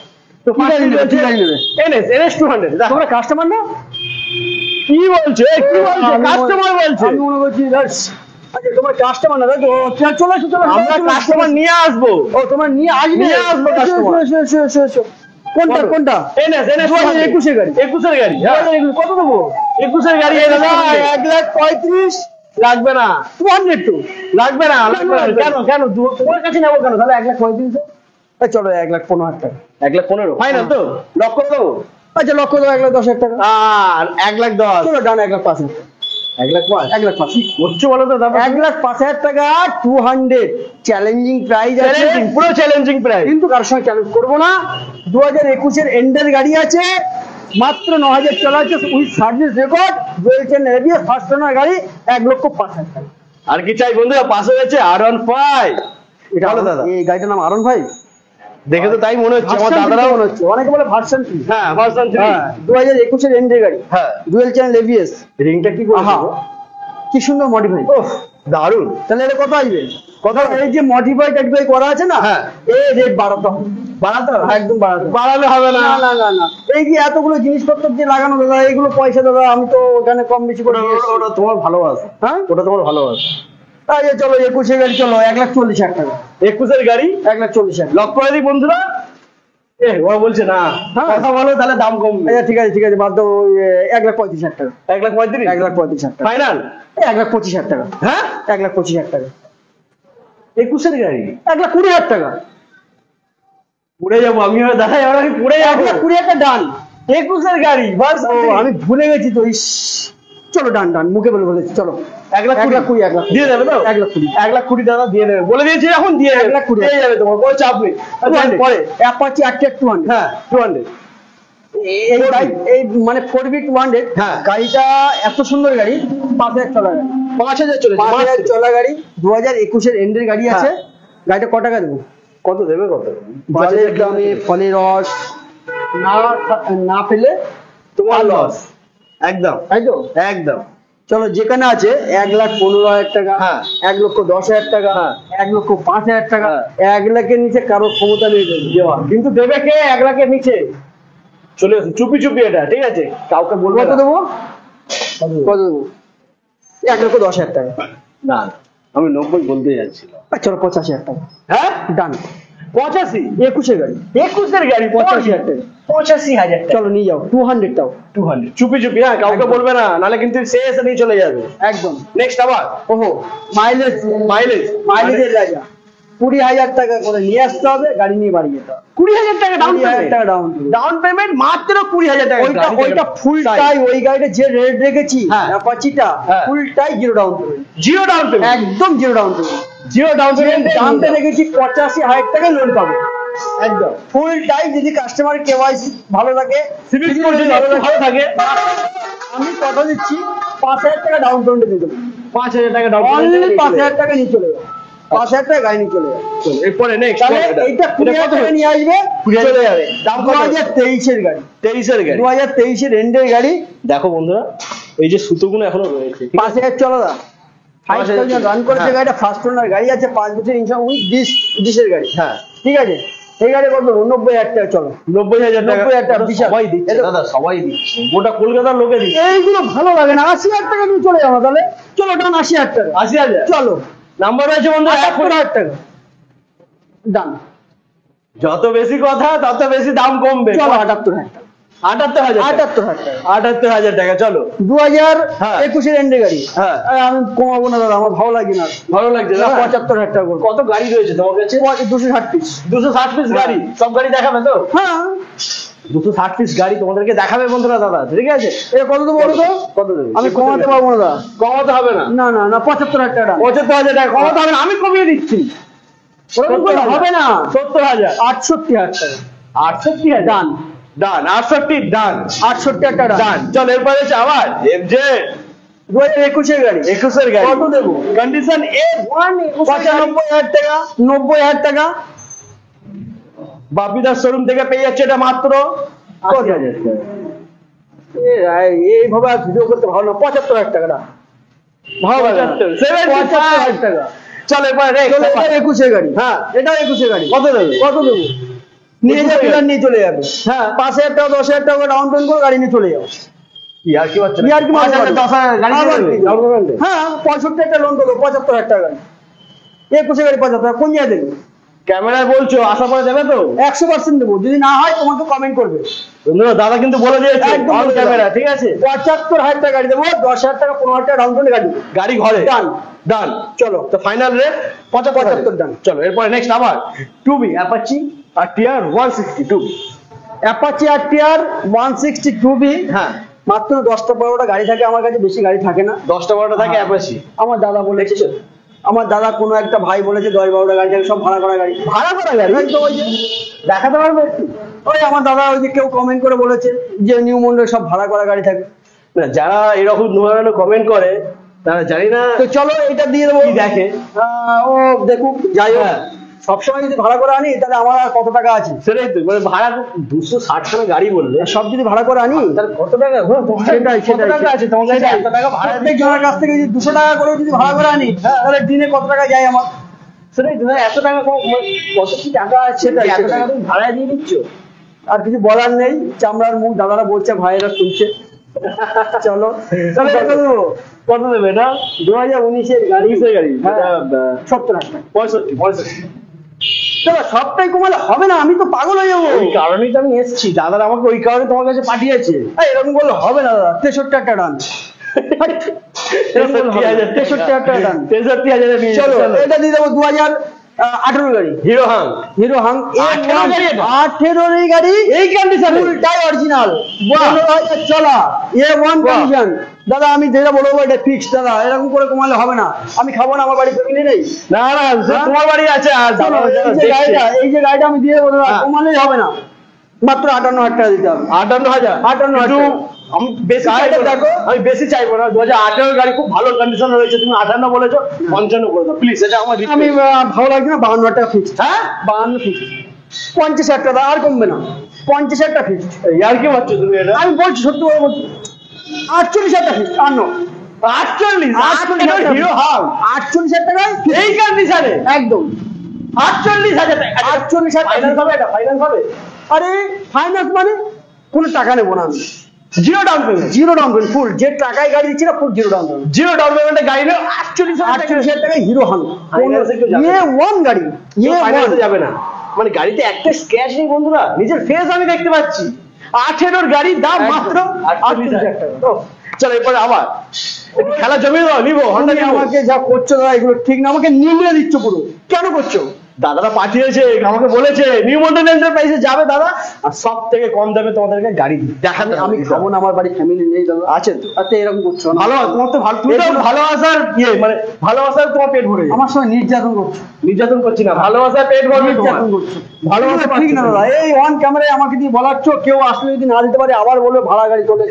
তো কি গাড়ি নেবে, কি গাড়ি নেবে? NS 200 দেখো। তোমরা কাস্টমার না? কি বলছো? এই কি বলছো? কাস্টমার বলছে। আমি মনে করছি আচ্ছা তোমার কাস্টমার না, তাই তো? চলে এসো, চলে এসো, আমরা চলে এসো, কাস্টমার নিয়ে আসবো। ও তোমার নিয়ে আসবে, নিয়ে আসবো এসো, customer। এসো, এসো, এসো, এসো। কোনটা বলো। কোনটা? NS 2021 এর গাড়ি। 21 এর গাড়ি, হ্যাঁ। 2021 কত দেবো? 21 এর গাড়ি এনে দাও। 1,35,000 লাগবে না, 200 তো লাগবে না, লাগবে না। কেন কেন তোমার কাছে নেবো কেন? তাহলে 1,35,000। চলো 1,15,000 টাকা। 1,15,000 ফাইনাল তো? লক করে দেবো। আচ্ছা লক্ষ দাও 1,10,000 টাকা। আর 1,10,000 চলো ডান 1,05,000। 1,05,000 1,05,000 কি করছো বলো তো? তারপর 1,05,000 টাকা 200 চ্যালেঞ্জিং প্রাইস আছে, চ্যালেঞ্জিং, পুরো চ্যালেঞ্জিং প্রাইস। কিন্তু কারোর সঙ্গে চ্যালেঞ্জ করবো না। 2021 এর এন্ডের গাড়ি আছে, মাত্র 9,000 চলা আছে, with service record, dual chain ABS, first owner গাড়ি, 1,05,000 টাকা। আর কি চাই বন্ধুরা? পাশে হয়েছে R15। এটা বলো দাদা। এই গাড়িটার নাম আরন ভাই, দেখে তো তাই মনে হচ্ছে, আমার ভার্সন দাদারাও মনে হচ্ছে, অনেকে বলে ভার্সন 3। হ্যাঁ ভার্সন 3। হ্যাঁ 2021 এর এন্ডের গাড়ি, হ্যাঁ ডুয়েল চ্যানেল এবিএস। রিংটা কি করে? আহা কি সুন্দর মডিফাই। ওহ দারুণ। তাহলে এটা কত আসবে? কত? এই যে মডিফাই টাইফাই করা আছে না, হ্যাঁ। এই রেট বাড়াতে হবে, বাড়াতে হবে? একদম বাড়াতে হবে। বাড়ালে হবে না। না না না না, এই যে এতগুলো জিনিসপত্র যে লাগানো দাদা, এইগুলো পয়সা দাদা আমি তো ওখানে কম বেশি করে দিয়ে এসেছি। ওটা তোমার ভালোবাসা, হ্যাঁ ওটা তোমার ভালোবাসা। আচ্ছা চলো 21 এর গাড়ি, চলো 1,40,000 টাকা। 21 এর গাড়ি 1,40,000। লক করে দিই বন্ধুরা। ওরা বলছে না, হ্যাঁ। কথা বলো তাহলে দাম কমবে। আচ্ছা ঠিক আছে ঠিক আছে, বাদ দাও, 1,35,000 টাকা। 1,35,000 1,35,000 টাকা ফাইনাল। 1,25,000 টাকা। হ্যাঁ 1,25,000 টাকা। 21 এর গাড়ি 1,20,000 টাকা। পড়ে যাবো আমি, দাদা এবার আমি পড়ে যাবো। 1,20,000 টাকা ডান। 21 এর গাড়ি বাস। ও আমি ভুলে গেছি তো, ইস। চলো ডান ডান, মুখে বলে বলেছি, চলো 1,20,000 1,20,000 দিয়ে দেবে তো? 1,20,000 1,20,000 দাদা দিয়ে দেবে, বলে দিয়েছি এখন দিয়ে দেবে। 1,20,000 দিয়ে যাবে তোমার, কোনো চাপ নেই। পরে অ্যাপাচি RTX 200। হ্যাঁ 200। এই গাড়ি, এই মানে 4B 200। হ্যাঁ। গাড়িটা এত সুন্দর গাড়ি, 5,000 চলা গাড়ি, 5,000 চলেছে। 5,000 চলা গাড়ি, 2021 এর এন্ডের গাড়ি আছে। গাড়িটা ক টাকা দেবো? কত দেবে? কত? বাজারের দামে ফলের রস না না পেলে তোমার লস একদম, তাই তো? একদম। চলো যেখানে আছে 1,15,000 টাকা, হ্যাঁ। 1,10,000 টাকা, হ্যাঁ। 1,05,000 টাকা, হ্যাঁ। 1 লাখের নিচে কারোর ক্ষমতা নেই দেওয়া। কিন্তু দেবে কে? 1,00,000 নিচে চলে আসুন, চুপি চুপি। এটা ঠিক আছে, কাউকে বলবো কত না। দেবো? কত দেবো? 1,10,000 টাকা। না আমি 90 বলতে যাচ্ছিলাম। চলো 85,000 টাকা হ্যাঁ ডান। 85? 21 এর গাড়ি, 21 এর গাড়ি 85,000 টাকা। 85,000 টাকা। চলো নিয়ে যাও 200 টাও। 200 চুপি চুপি। হ্যাঁ কাউকে একদম। বলবে না, নাহলে কিন্তু সে এসে নিয়ে চলে যাবে। একদম। নেক্সট আবার ওহো মাইলেজ, মাইলেজ। মাইলেজের রাজা। 20,000 টাকা করে নিয়ে আসতে হবে, গাড়ি নিয়ে বাড়ি যেতে হবে। 20,000 টাকা ডাউন 20,000 পেমেন্ট। টাকা ডাউন পেমেন্ট। ডাউন পেমেন্ট মাত্র 20,000 টাকা। ওইটা ফুলটাই, ওই গাড়িটা যে রেট রেখেছি হ্যাঁ। অ্যাপাচিটা, হ্যাঁ। ফুলটাই zero down payment, zero down payment. একদম zero down payment. Zero down payment দামটা রেখেছি 85,000 টাকায় লোন পাবো একদম ফুলটাই, যদি কাস্টমার কেওয়াইসি ভালো থাকে, সিভিল স্কোর যদি ভালো থাকে। আমি কথা দিচ্ছি 5,000 টাকা ডাউন পেমেন্ট দিয়ে দেবো। 5,000 টাকা ডাউন অনলি পেমেন্ট। 5,000 টাকা নিয়ে চলে যাবে, 5,000 টাকা গাড়ি নিয়ে চলে যাবে। এরপরে নেক্সট তাহলে এইটা 20,000 টাকা নিয়ে আসবে, চলে যাবে। দাম কত? 2023 এর গাড়ি, 23 এর গাড়ি। 2023 এর এন্ডের গাড়ি। দেখো বন্ধুরা, এই যে সুতোগুলো এখনো রয়েছে, ঠিক আছে? 5,000 চলো দা, 5,000 রান করেছে হ্যাঁ। গাড়িটা, ফার্স্ট ওনার গাড়ি আছে, 5 বছর ইনশাল্লাহ উইথ ডিসের গাড়ি। হ্যাঁ ঠিক আছে, এই গাড়ি কত? 90,000 টাকা। চলো 90,000 টাকা। 90,000 টাকা, ওটা বিশাল। সবাই দিচ্ছে এটা- দাদা, সবাই দিচ্ছে, গোটা কলকাতার লোকে দিচ্ছে। এইগুলো ভালো লাগে না, 80,000 টাকা তুমি চলে যাবো। তাহলে চলো ডান 80,000 টাকা। 80,000 চলো নাম্বার রয়েছে বন্ধু। 78,000 টাকা ডান। যত বেশি কথা তত বেশি দাম কমবে। চলো 78,000 টাকা। 78,000 78,000 টাকা। 78,000 টাকা। চলো 2021 এর এন্ডের গাড়ি। হ্যাঁ। আরে আমি কমাবো না দাদা, আমার ভালো লাগে না। ভালো লাগছে না, দাদা? 75,000 টাকা করবো। কত গাড়ি রয়েছে তোমার কাছে? 260 পিস। 260 পিস গাড়ি, সব গাড়ি দেখাবে তো? হ্যাঁ 260 পিস গাড়ি তোমাদেরকে দেখাবে বন্ধুরা দাদা, ঠিক আছে? এটা কত দেবো বলো তো? কত দেবে? আমি কমাতে পারবো না দাদা। কমাতে হবে না। না না না, 75,000 টাকা ডান। 75,000 টাকা কমাতে হবে না, আমি কমিয়ে দিচ্ছি। ওরকম করে হবে না। 70,000। 68,000 টাকা 68,000 ডান। ডান। 68 ডান। 68,000 টাকা ডান। ডান। চল এরপরে আছে আবার এফজেড। 2021 গাড়ি। 21 গাড়ি কত দেবো? কন্ডিশন A1 95,000 টাকা, 90,000 টাকা। বাপিদার শোরুম থেকে পেয়ে যাচ্ছে এটা মাত্র 80,000 টাকা। এইভাবে আর ভিডিও করতে ভালো না। 75,000 টাকা না, ভালো লাগে না। 75,000 টাকা। চলো এবার চলো, এটা 21 গাড়ি। হ্যাঁ এটা 21 গাড়ি। কত দেবে? কত দেবো? নিয়ে 21 যাবে, গাড়ি। নিয়ে চলে যাবে। হ্যাঁ 5,000 টাকা 10,000 টাকা ডাউন পেমেন্ট করে গাড়ি নিয়ে চলে যাবে। ইয়ার কি বাচ্চা ইয়ার কি মারবো? 10,000 গাড়ি আবার দেবে কি? ডাউন পেমেন্টে? হ্যাঁ 65 একটা লোন দেবো, 75,000 টাকা গাড়ি। 21 গাড়ি 75,000 কোন জায়গায় দেবো? ক্যামেরায় বলছো আশা করা যাবে তো? 100% দেবো। যদি না হয় তোমাকে কমেন্ট করবে। বন্ধুরা দাদা কিন্তু বলে দিয়েছে একদম অন বলে ক্যামেরা, দিলাম। ঠিক আছে? 75,000 টাকা গাড়ি দেবো, 10,000 টাকা 15,000 টাকা ডাউন পেমেন্ট গাড়ি দেবো। গাড়ি ঘরে ডান। ডান। চলো, তো ফাইনাল রেট 75 ডান। চলো এরপরে নেক্সট আবার 2B Apache RTR 162। Apache RTR 162B। হ্যাঁ মাত্র 10টা 12টা গাড়ি থাকে আমার কাছে, বেশি গাড়ি থাকে না। 10টা 12টা থাকে হ্যাঁ। অ্যাপাচি। আমার দাদা বলেছে, আমার দাদা কোনো একটা ভাই বলেছে 10-12টা গাড়ি থাকে, সব ভাড়া করা গাড়ি। ভাড়া করা গাড়ি তো ওই যে দেখাতে পারবে একটু? ওই আমার দাদা ওই যে কেউ কমেন্ট করে বলেছে যে নিউ মন্ডল সব ভাড়া করা গাড়ি থাকে। না, যারা এরকম ধরনের কমেন্ট করে তারা জানি না তো চলো এটা দিয়ে দেবো। কি দেখে। ও দেখুক, যাই হোক। হ্যাঁ। সবসময় যদি ভাড়া করে আনি তাহলে আমার আর কত টাকা আছে? সেটাই তো, মানে ভাড়া 260 টাকা গাড়ি বললে সব যদি ভাড়া করে আনি তাহলে কত টাকা সেটাই কত টাকা আছে তোমার কাছে? এত টাকা ভাড়া প্রত্যেক জনের কাছ থেকে যদি 200 টাকা করে যদি ভাড়া করে আনি তাহলে দিনে কত টাকা যায় আমার? সেটাই তো, এত টাকা কত কি টাকা আছে সেটাই, এত সেটাই। টাকা তুমি ভাড়া দিয়ে দিচ্ছ? আর কিছু বলার নেই, চামড়ার মুখ দাদারা বলছে, ভাইয়েরা শুনছে। চলো তাহলে কত দেবো? কত দেবে এটা? 2019-এর গাড়ি। 20 গাড়ি হ্যাঁ। এটা, 70,000 টাকা। 65 চলো সবটাই কমালে হবে না, আমি তো পাগল হয়ে যাবো। ওই কারণেই তো আমি এসেছি, দাদারা আমাকে ওই কারণে তোমার কাছে পাঠিয়েছে। এরকম বললে হবে না দাদা। 63,000 টাকা ডান। 63,000 টাকা ডান। 63,000 নিয়ে চলো এটা দিয়ে দেবো 2018 গাড়ি। হিরো হাং হিরো হাং 18 গাড়ি এটা? 18 গাড়ি, এই কন্ডিশনে ফুলটাই অরিজিনাল। বাহ। 15,000 চলা, A1 বাহ। কন্ডিশন। দাদা আমি যেটা বলবো এটা ফিক্স দাদা, এরকম করে কমালে হবে না। আমি খাবো না, আমার বাড়ি ফ্যামিলি নেই। না না সে হ্যাঁ? তোমার বাড়ি আছে আর শোনো, এই যে গাড়িটা আমি দিয়ে দেবো দাদা, হ্যাঁ। কমালেই হবে না। মাত্র 58,000 টাকা দিতে হবে। 58,000 58,000 কিন্তু টাকা। আমি বেশি গাড়িটা চাইবো না। দেখো। আমি বেশি চাইবো না, 2018 গাড়ি খুব ভালো কন্ডিশন রয়েছে, তুমি 58 বলেছো, 55 করে দাও প্লিজ, এটা আমার request। আমি ভালো লাগছে না, 52,000 টাকা ফিক্স। হ্যাঁ 52 ফিক্স। 50,000 টাকা আর কমবে না। 50,000 টাকা ফিক্স। ইয়ার কি মারছো তুমি এটা? আমি বলছি সত্যি করে বলছি। 48,000 টাকা ফিক্স। আর নো 48 হিরো হাং 48,000 টাকায় fix। এই কন্ডিশনে একদম 48,000 টাকা। 48,000 টাকা ফাইনান্স হবে এটা? ফাইনান্স হবে? আরে ফাইন্যান্স মানে কোনো টাকা নেবো না আমি। Zero down payment? Zero down payment, full যে টাকায় গাড়ি দিচ্ছি না, full zero down payment. Zero down পেমেন্টে গাড়ি নেও 48,000 টাকা। 48,000 টাকায় হিরো হাং। Finance একটু যাবে না। A1 গাড়ি, ফাইনান্সে A1 যাবে না, মানে গাড়িতে একটা স্ক্র্যাচ নেই বন্ধুরা, নিজের ফেস আমি দেখতে পাচ্ছি। 18 গাড়ির দাম একদম। মাত্র 48,000 টাকা। তো চলো এরপরে আবার একটু খেলা জমিয়ে দাও, নিবো হন্ডা তুমি নিবো। আমাকে যা করছো দাদা এগুলো ঠিক না, আমাকে নিংড়ে দিচ্ছ পুরো। কেন করছো? দাদারা পাঠিয়েছে, আমাকে বলেছে নিউ মন্ডল এন্টারপ্রাইজে যাবে দাদা, আর সব থেকে কম দামে তোমাদেরকে গাড়ি দেখাতে আমি খাবো না, আমার বাড়ি ফ্যামিলি নেই দাদা। আছে তো। আচ্ছা এরকম করছো না। ভালো, তোমার তো ভালো, তুমি তো এগুলো- ভালোবাসার মানে ভালোবাসার তোমার পেট ভরে যাবে। আমার সঙ্গে নির্যাতন করছো। নির্যাতন করছি না, ভালোবাসার পেট ভরবে তোমার। নির্যাতন করছো। ভালোবাসা এগুলো ঠিক না দাদা। এই অন ক্যামেরায় আমাকে দিয়ে বলাচ্ছ, কেউ আসলে যদি না দিতে পারে আবার বলবে ভাড়া গাড়ি চলে।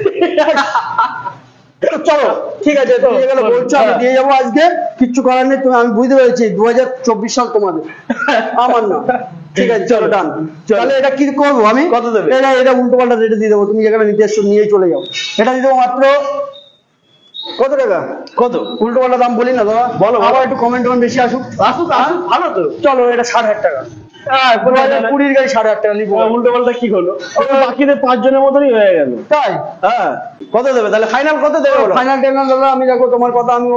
চলো ঠিক আছে, তুমি এগুলো বলছো, আমি দিয়ে যাবো আজকে, কিচ্ছু করার নেই। তুমি, আমি বুঝতে পেরেছি 2024 সাল তোমাদের, আমার না। ঠিক আছে চলো ডান। চলো। তাহলে এটা কি করবো আমি? কত দেবে? এটা উল্টো পাল্টা রেটে দিয়ে দেবো, তুমি যেখানে নিতে এসছো নিয়েই চলে যাও। এটা দিয়ে দেবো মাত্র কত টাকা? কত? উল্টো পাল্টা দাম বলি না দাদা, বলো, আবার বলো। একটু কমেন্ট বেশি আসুক। আসুক আসুক, ভালো তো। চলো এটা 60,000 টাকা। 2020 গাড়ি 60,000 টাকা নিবো। উল্টো পাল্টা কি হলো? বাকিদের 5 জনের মতনই হয়ে গেল। তাই হ্যাঁ কত দেবে তাহলে? ফাইনাল কত দেবে বলো? ফাইনাল টেনাল দাদা, আমি দেখো তোমার কথা আমি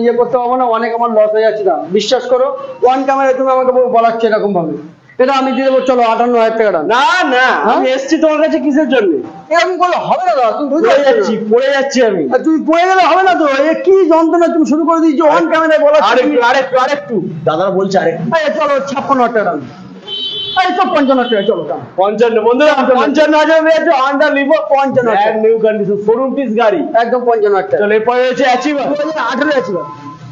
ইয়ে করতে পারবো না, অনেক আমার লস হয়ে যাচ্ছে না, বিশ্বাস করো। ওয়ান ক্যামেরায় তুমি আমাকে বলাচ্ছ এরকম ভাবে, এটা আমি দিয়ে দেবো। চলো 58,000 টাকা ডান। না না, আমি এসছি তোমার কাছে কিসের জন্য? এরকম করলে হবে না দাদা, তুমি বুঝতে পড়ে পারছো যাচ্ছি, না। পড়ে যাচ্ছি আমি। আর তুমি পড়ে গেলে হবে না তো, এ কি যন্ত্রণা তুমি শুরু করে দিয়েছো অন ক্যামেরায় বলাচ্ছ। আরেকটু দাদারা বলছে আরেকটু। চলো 56,000 টাকা ডান। এই তো 55,000 টাকা, চলো ডান। 55 বন্ধুরা, 55,000 রয়েছে Honda Livo 55,000 new condition showroom piece গাড়ি। একদম 55,000 টাকা। চলো এরপরে রয়েছে অ্যাচিভার, 2018 আছে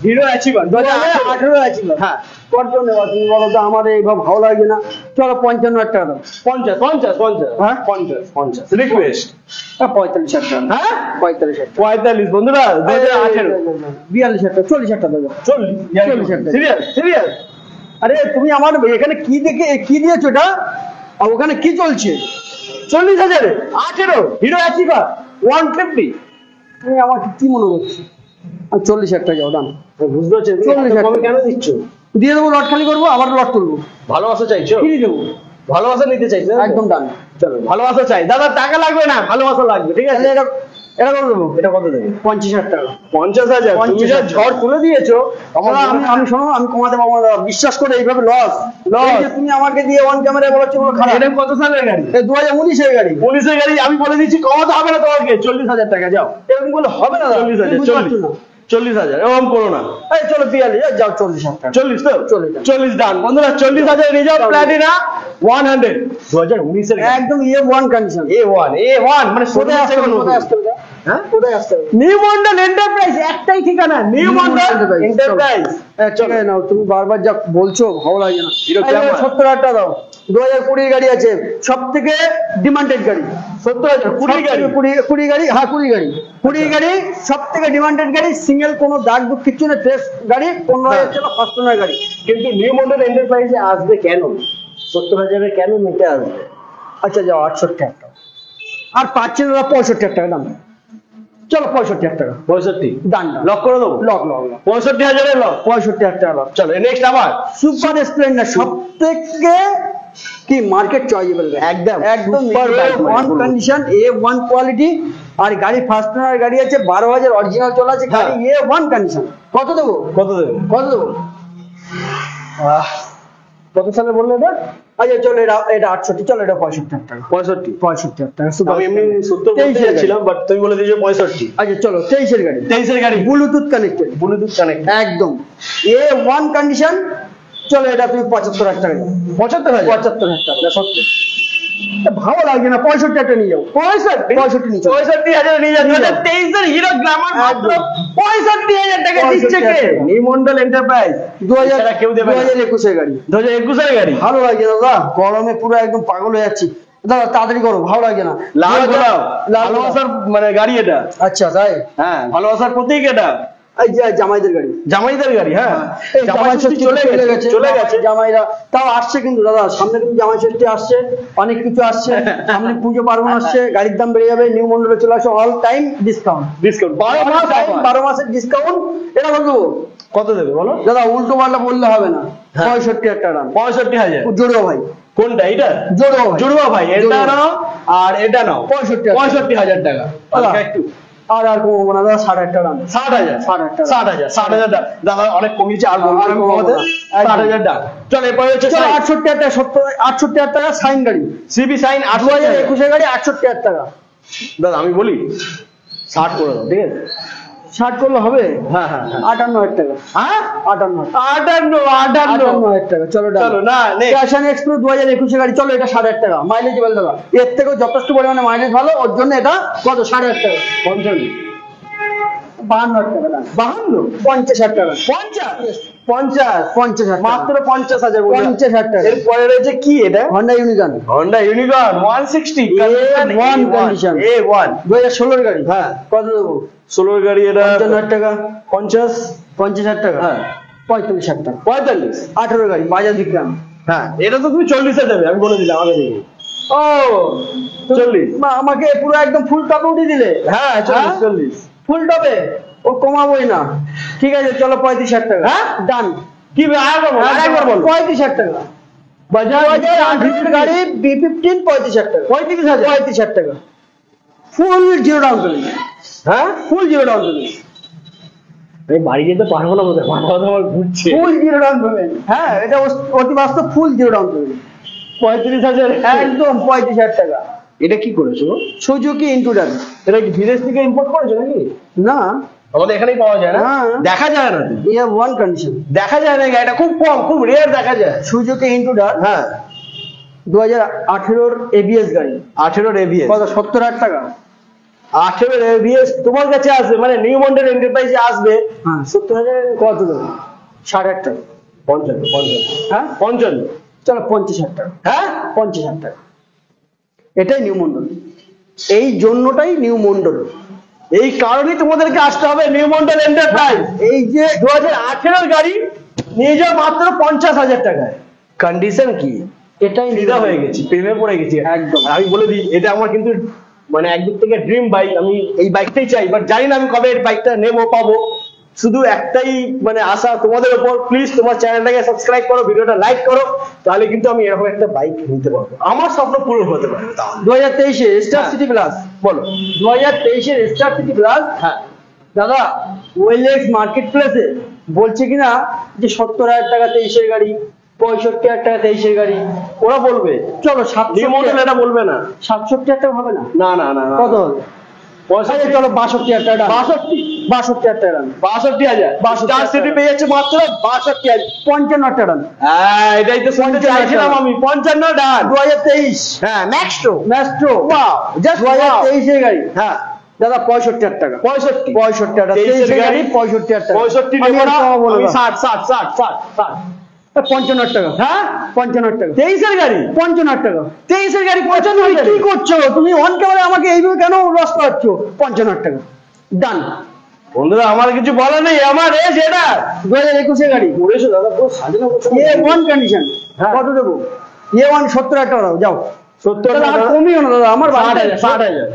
হিরো অ্যাচিভার 2018 আছে। হ্যাঁ কত নেওয়া তুমি বলো তো, আমার এইভাবে ভালো লাগে না। চলো 55,000 টাকা দাও। 50 50 50 হ্যাঁ? 50 রিকোয়েস্ট 45,000 টাকা। হ্যাঁ 45,000 টাকা। 45 বন্ধুরা 2018 42,000 টাকা, 40,000 টাকা দাও। 40,000 টাকা। সিরিয়াস সিরিয়াস আরে তুমি আমার এখানে কি দেখে কি দিয়েছো এটা, আর ওখানে কি চলছে? 40,000 18 হিরো অ্যাচিভার 150। তুমি আমাকে কি মনে করছো? আর 40,000 টাকা যাও দাম বুঝতে পারছি 40,000 কমে কেন দিচ্ছ? দিয়ে দেবো, লট খালি করবো, আবার লট তুলবো, ভালোবাসা চাইছো? ফিরিয়ে দেবো, ভালোবাসা নিতে চাইছো? একদম ডান। চলো ভালোবাসা চাই দাদা, টাকা লাগবে না, ভালোবাসা লাগবে, ঠিক আছে? তাহলে এটা এটা করে দেবো, এটা কত দেবে? 50,000 টাকা। 50,000 তুমি যা 50,000 ঝড় তুলে দিয়েছো আমার দাদা, আমি শোনো, আমি কমাতে পারবো না দাদা, বিশ্বাস করে এইভাবে লস Loss? এই যে তুমি আমাকে দিয়ে অন ক্যামেরায় বলাচ্ছো ওগুলো খারাপ। এটা কত সালের গাড়ি? 2019 এর গাড়ি। পুলিশের গাড়ি, আমি বলে দিচ্ছি কমাতে হবে না তোমাকে, 40,000 টাকা যাও। এরকম বলে হবে না দাদা, 40,000 তুমি বুঝতে পারছো না। 40,000 এরকম করো না। এই চলো 42, যাও 40,000 টাকা। 40 তো 40 ডান বন্ধুরা, 40,000 রিজার্ভ প্লাটিনা 100 2019 এর একদম A1 কন্ডিশন। A1 মানে কোথায় আসতে হবে? কোথায় আসতে হবে? হ্যাঁ কোথায় আসতে হবে? নিউ মন্ডল এন্টারপ্রাইজ, একটাই ঠিকানা, নিউ মন্ডল এন্টারপ্রাইজ। ঠিক আছে নাও, তুমি বারবার যা বলছো ভালো লাগে না। Hero Glamour। 70,000 টাকা দাও। 2020 গাড়ি আছে, সব থেকে ডিমান্ডেড গাড়ি। 70,000 20 গাড়ি। 20 গাড়ি, হ্যাঁ 20 গাড়ি, 20 গাড়ি সব থেকে ডিমান্ডেড গাড়ি, সিঙ্গেল কোনো দাগ দুঃখ কিচ্ছু না, ফ্রেশ গাড়ি, 15,000 টাকা ফার্স্ট ওনার গাড়ি। কিন্তু নিউ মন্ডল এন্টারপ্রাইজে আসবে কেন? 70,000 কেন নিতে আসবে? আচ্ছা যাও 68,000 টাকা, আর পাচ্ছেন ওরা 65,000 টাকা দাম। চলো 65,000 টাকা 65 দান, লক করে দেবো। লক লক লক 65,000 এর লক। 65,000 টাকা লক। চলো নেক্সট আবার সুপার স্প্লেন্ডার, সব থেকে কি মার্কেট চয়েজেবল গাড়ি, একদম একদম super bike ওয়ান বলবো। কন্ডিশন, A1 কোয়ালিটি, আর গাড়ি ফার্স্ট ওনার গাড়ি আছে, 12,000 অরিজিনাল চলা আছে গাড়ি, A1 কন্ডিশন। কত দেবো? কত দেবে? কত দেবো? কত সালে বললে এটা? আচ্ছা চলো এটা 68, চলো এটা 65,000 টাকা। 65। 65,000 টাকা সুপার আমি এমনি 70 বলতে 23 এর গাড়ি। যাচ্ছিলাম, বাট তুমি বলে দিয়েছো 65। আচ্ছা চলো 23 এর গাড়ি, 23 এর গাড়ি, ব্লুটুথ কানেক্টেড, ব্লুটুথ কানেক্ট, একদম A1 কন্ডিশন। চলো এটা তুমি 75,000 টাকা দাও। 75,000। 75,000 টাকা। না সত্যি ভালো লাগছে না, 65 টাকা নিয়ে যাও। 65 নিয়ে যাও। 65,000 নিয়ে যাচ্ছে। নিয়ে যাও। 23 এর হিরো গ্ল্যামার মাত্র একদম। 65,000 টাকা দিচ্ছে কে? 65,000 নিউ মন্ডল এন্টারপ্রাইজ। এছাড়া কেউ দেবে না। 2021 এর গাড়ি। 2021 এর গাড়ি, ভালো লাগে দাদা, গরমে পুরো একদম পাগল হয়ে যাচ্ছি দাদা, তাড়াতাড়ি করো, ভালো লাগে না। লাল 2000 গোলাপ, লাল গোলাপ। ভালোবাসার মানে গাড়ি এটা। আচ্ছা তাই, হ্যাঁ ভালোবাসার প্রতীক এটা, এই যে জামাইদের গাড়ি। জামাইদের গাড়ি। হ্যাঁ এই জামাই ষষ্ঠী চলে গেছে, চলে গেছে। জামাইরা তাও আসছে কিন্তু দাদা, সামনে কিন্তু জামাই ষষ্ঠী আসছে, অনেক কিছু আসছে, সামনে পুজো পার্বণ আসছে, গাড়ির দাম বেড়ে যাবে, নিউ মন্ডলে চলে আসছে অল টাইম ডিসকাউন্ট, ডিসকাউন্ট 12 মাস offer। 12 মাসের ডিসকাউন্ট। এটা বলবো কত দেবে বলো? দাদা, উল্টো পাল্টা বললে হবে না। হ্যাঁ। 65,000 টাকা দাম। 65,000। জোড়ো ভাই, কোনটা এটা? জোড়ো ভাই, জুড়বা ভাই, এটা জুড়বা। নাও আর এটা নাও। 65,000 65,000 টাকা। দাদা, হালকা একটু আর কমাবো না দাদা, 60,000 টাকা দাম। 60,000। 60,000 60,000 টাকা। দাদা অনেক কমিয়েছে, আর বলবো আর না কমাবো কমাতে। না। 60,000 টাকা। চল এরপরে হচ্ছে চলো 68,000 টাকা, 68,000 টাকা সাইন গাড়ি, সিবি সাইন 2021 80,000। এর গাড়ি, 68,000 টাকা। দাদা আমি বলি 60 করে দাও, ঠিক আছে? 60 করলে হবে? হ্যাঁ হ্যাঁ হ্যাঁ। 58,000 টাকা। হ্যাঁ 58,000 58 টাকা। চলো চলো না নেক্সট। ক্যাশন এক্সপ্রেস 2021 এর গাড়ি, চলো এটা 60,000 টাকা, মাইলেজ বল দাদা, এর থেকেও যথেষ্ট পরিমাণে মাইলেজ ভালো, ওর জন্য এটা কত? 60,000 টাকা। 55 52,000 টাকা দাম। 52 50,000 টাকা। 50 মাত্র 50,000 বলে। 50,000 টাকা। এরপরে রয়েছে কি এটা? Honda unicorn Honda unicorn 160 A1 condition। A1 2016 এর গাড়ি। হ্যাঁ। কত দেবো? 16 গাড়ি এটা 55,000 টাকা। 50 টাকা। হ্যাঁ 45,000 টাকা। 45 18 গাড়ি, বাজাজ বিক্রম। হ্যাঁ এটা তো তুমি 40 এ দেবে, আমি বলে দিলাম আগে থেকে। ও 40 আমাকে পুরো একদম ফুল টপে উঠিয়ে দিলে। হ্যাঁ 40 ফুল টপে ও কমাবোই না, ঠিক আছে চলো 35,000 টাকা। হ্যাঁ? ডান। কি আরেকবার বলো, আরেকবার বলো। 35,000 টাকা। বাজাজ 2018 গাড়ি B15 35,000 টাকা। 35,000 টাকা। ফুল জিরো ডাউন পেমেন্ট। হ্যাঁ ফুল জিরো ডাউন পেমেন্ট। আমি বাড়ি যেতে পারবো না বোধহয়, মাথা মাথা আমার ঘুরছে। ফুল জিরো ডাউন পেমেন্ট। হ্যাঁ এটা অতি বাস্তব, ফুল জিরো ডাউন পেমেন্ট। 35,000 একদম 35,000 টাকা। এটা কি করেছো? Suzuki Intruder. এটা কি বিদেশ থেকে ইম্পোর্ট করেছো নাকি? না, আমাদের এখানেই পাওয়া যায় না? হ্যাঁ। দেখা যায় না তো। A1 condition. দেখা যায় না, এটা খুব কম, খুব রেয়ার দেখা যায়। সুজুকি ইন্টুডার হ্যাঁ 2018 ABS গাড়ি। 18 এবিএস। কত? 70,000 টাকা। 18 এবিএস তোমার কাছে আসবে, মানে নিউ মন্ডল এন্টারপ্রাইজে আসবে। হ্যাঁ। 70,000 কত দেবো? 60,000 টাকা। 55 হ্যাঁ 55 চলো 50,000 টাকা। হ্যাঁ 50,000 টাকা। এটাই নিউ মন্ডল। এই জন্যটাই নিউ মন্ডল। এই কারণেই তোমাদেরকে আসতে হবে নিউ মন্ডল এন্টারপ্রাইজ। এই যে 2018 গাড়ি নিয়ে যাও মাত্র 50,000 টাকায়। কন্ডিশন কি, এটাই ফিদা হয়ে গেছি, প্রেমে পড়ে গেছি একদম। আর আমি বলে দিই, এটা আমার কিন্তু মানে একদিক থেকে ড্রিম বাইক। আমি এই বাইকটাই চাই, বাট জানি না আমি কবে এই বাইকটা নেবো পাবো। শুধু একটাই মানে আশা তোমাদের উপর, প্লিজ তোমার চ্যানেলটাকে সাবস্ক্রাইব করো, ভিডিওটা লাইক করো, তাহলে কিন্তু আমি এরকম একটা বাইক নিতে পারবো, আমার স্বপ্ন পূরণ হতে পারে। 2023 স্টার হ্যাঁ। সিটি প্লাস, বলো। 2023 স্টার সিটি প্লাস হ্যাঁ, দাদা ওয়েলএক্স মার্কেট প্লেসে বলছে কিনা যে 70,000 টাকা 23-এর গাড়ি, 65,000 টাকা 23-এর গাড়ি। ওরা বলবে চলো নিউ মডেল, এটা বলবে না। 67,000 টাকা হবে না? না না না না। কত হবে? আচ্ছা, চলো 62,000 টাকা ডান। 62,000 টাকা ডান। 62,000 স্টার সিটি পেয়ে যাচ্ছে মাত্র 62,000। 55,000 টাকা ডান। হ্যাঁ, এটাই তো শুনতে 55,000 চাইছিলাম আমি, 55 ডান। 2023 হ্যাঁ, ম্যাক্সটো। ম্যাস্ট্রো, ওয়াও, জাস্ট 2023-এর গাড়ি হ্যাঁ, দাদা 65,000 টাকা। 65 65 টাকা 23-এর 23-এর গাড়ি গাড়ি 65,000 টাকা। 65 আমি নেবো না, একটা বলে আমি দাও। 60 60 60 60 60। 55,000 টাকা। হ্যাঁ, 55,000 টাকা। 23-এর গাড়ি, 55,000 টাকা। 23-এর গাড়ি তুমি 55,000। কি করছো? তুমি অন ক্যামেরা আমাকে এইভাবে কেন লস করাচ্ছ? 55,000 টাকা ডান। বন্ধুরা, আমার কিছু বলার নেই, আমার এজ এটা। 2021-এর গাড়ি পড়েছো দাদা, পুরো সাজানো গোছানো। A1 condition. হ্যাঁ। কত দেবো? A1 70,000 টাকা দাও, যাও। 70 দাদা, আর টাকা, কমিও না দাদা, আমার 60,000 60,000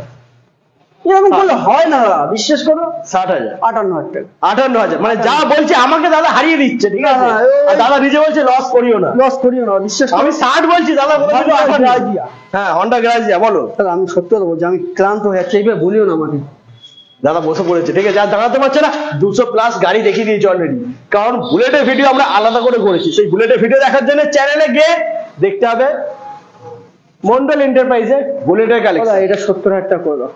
এরকম করলে হয় না দাদা, বিশ্বাস করো। 60,000 58,000 টাকা 58,000, মানে যা বলছে আমাকে দাদা হারিয়ে দিচ্ছে, ঠিক আছে? না, ও- আর দাদা নিজে বলছে লস করিও না। লস করিও না, বিশ্বাস করো। আমি 60 বলছি, দাদা বলছে Honda 58। Grazia। হ্যাঁ, হন্ডা গ্রাজিয়া, বলো। দাদা আমি সত্যি কথা বলছি, আমি ক্লান্ত হয়ে যাচ্ছি, এইভাবে বলিও না আমাকে। দাদা বসে পড়েছে, ঠিক আছে? আর দাঁড়াতে পারছে না, 200 প্লাস গাড়ি দেখিয়ে দিয়েছে অলরেডি। কারণ বুলেটের ভিডিও আমরা আলাদা করে করেছি, সেই বুলেটের ভিডিও দেখার জন্য চ্যানেলে গিয়ে দেখতে হবে মন্ডল এন্টারপ্রাইজে বুলেটের দাদা কালেকশন। এটা 70,000 টাকা করে দাও।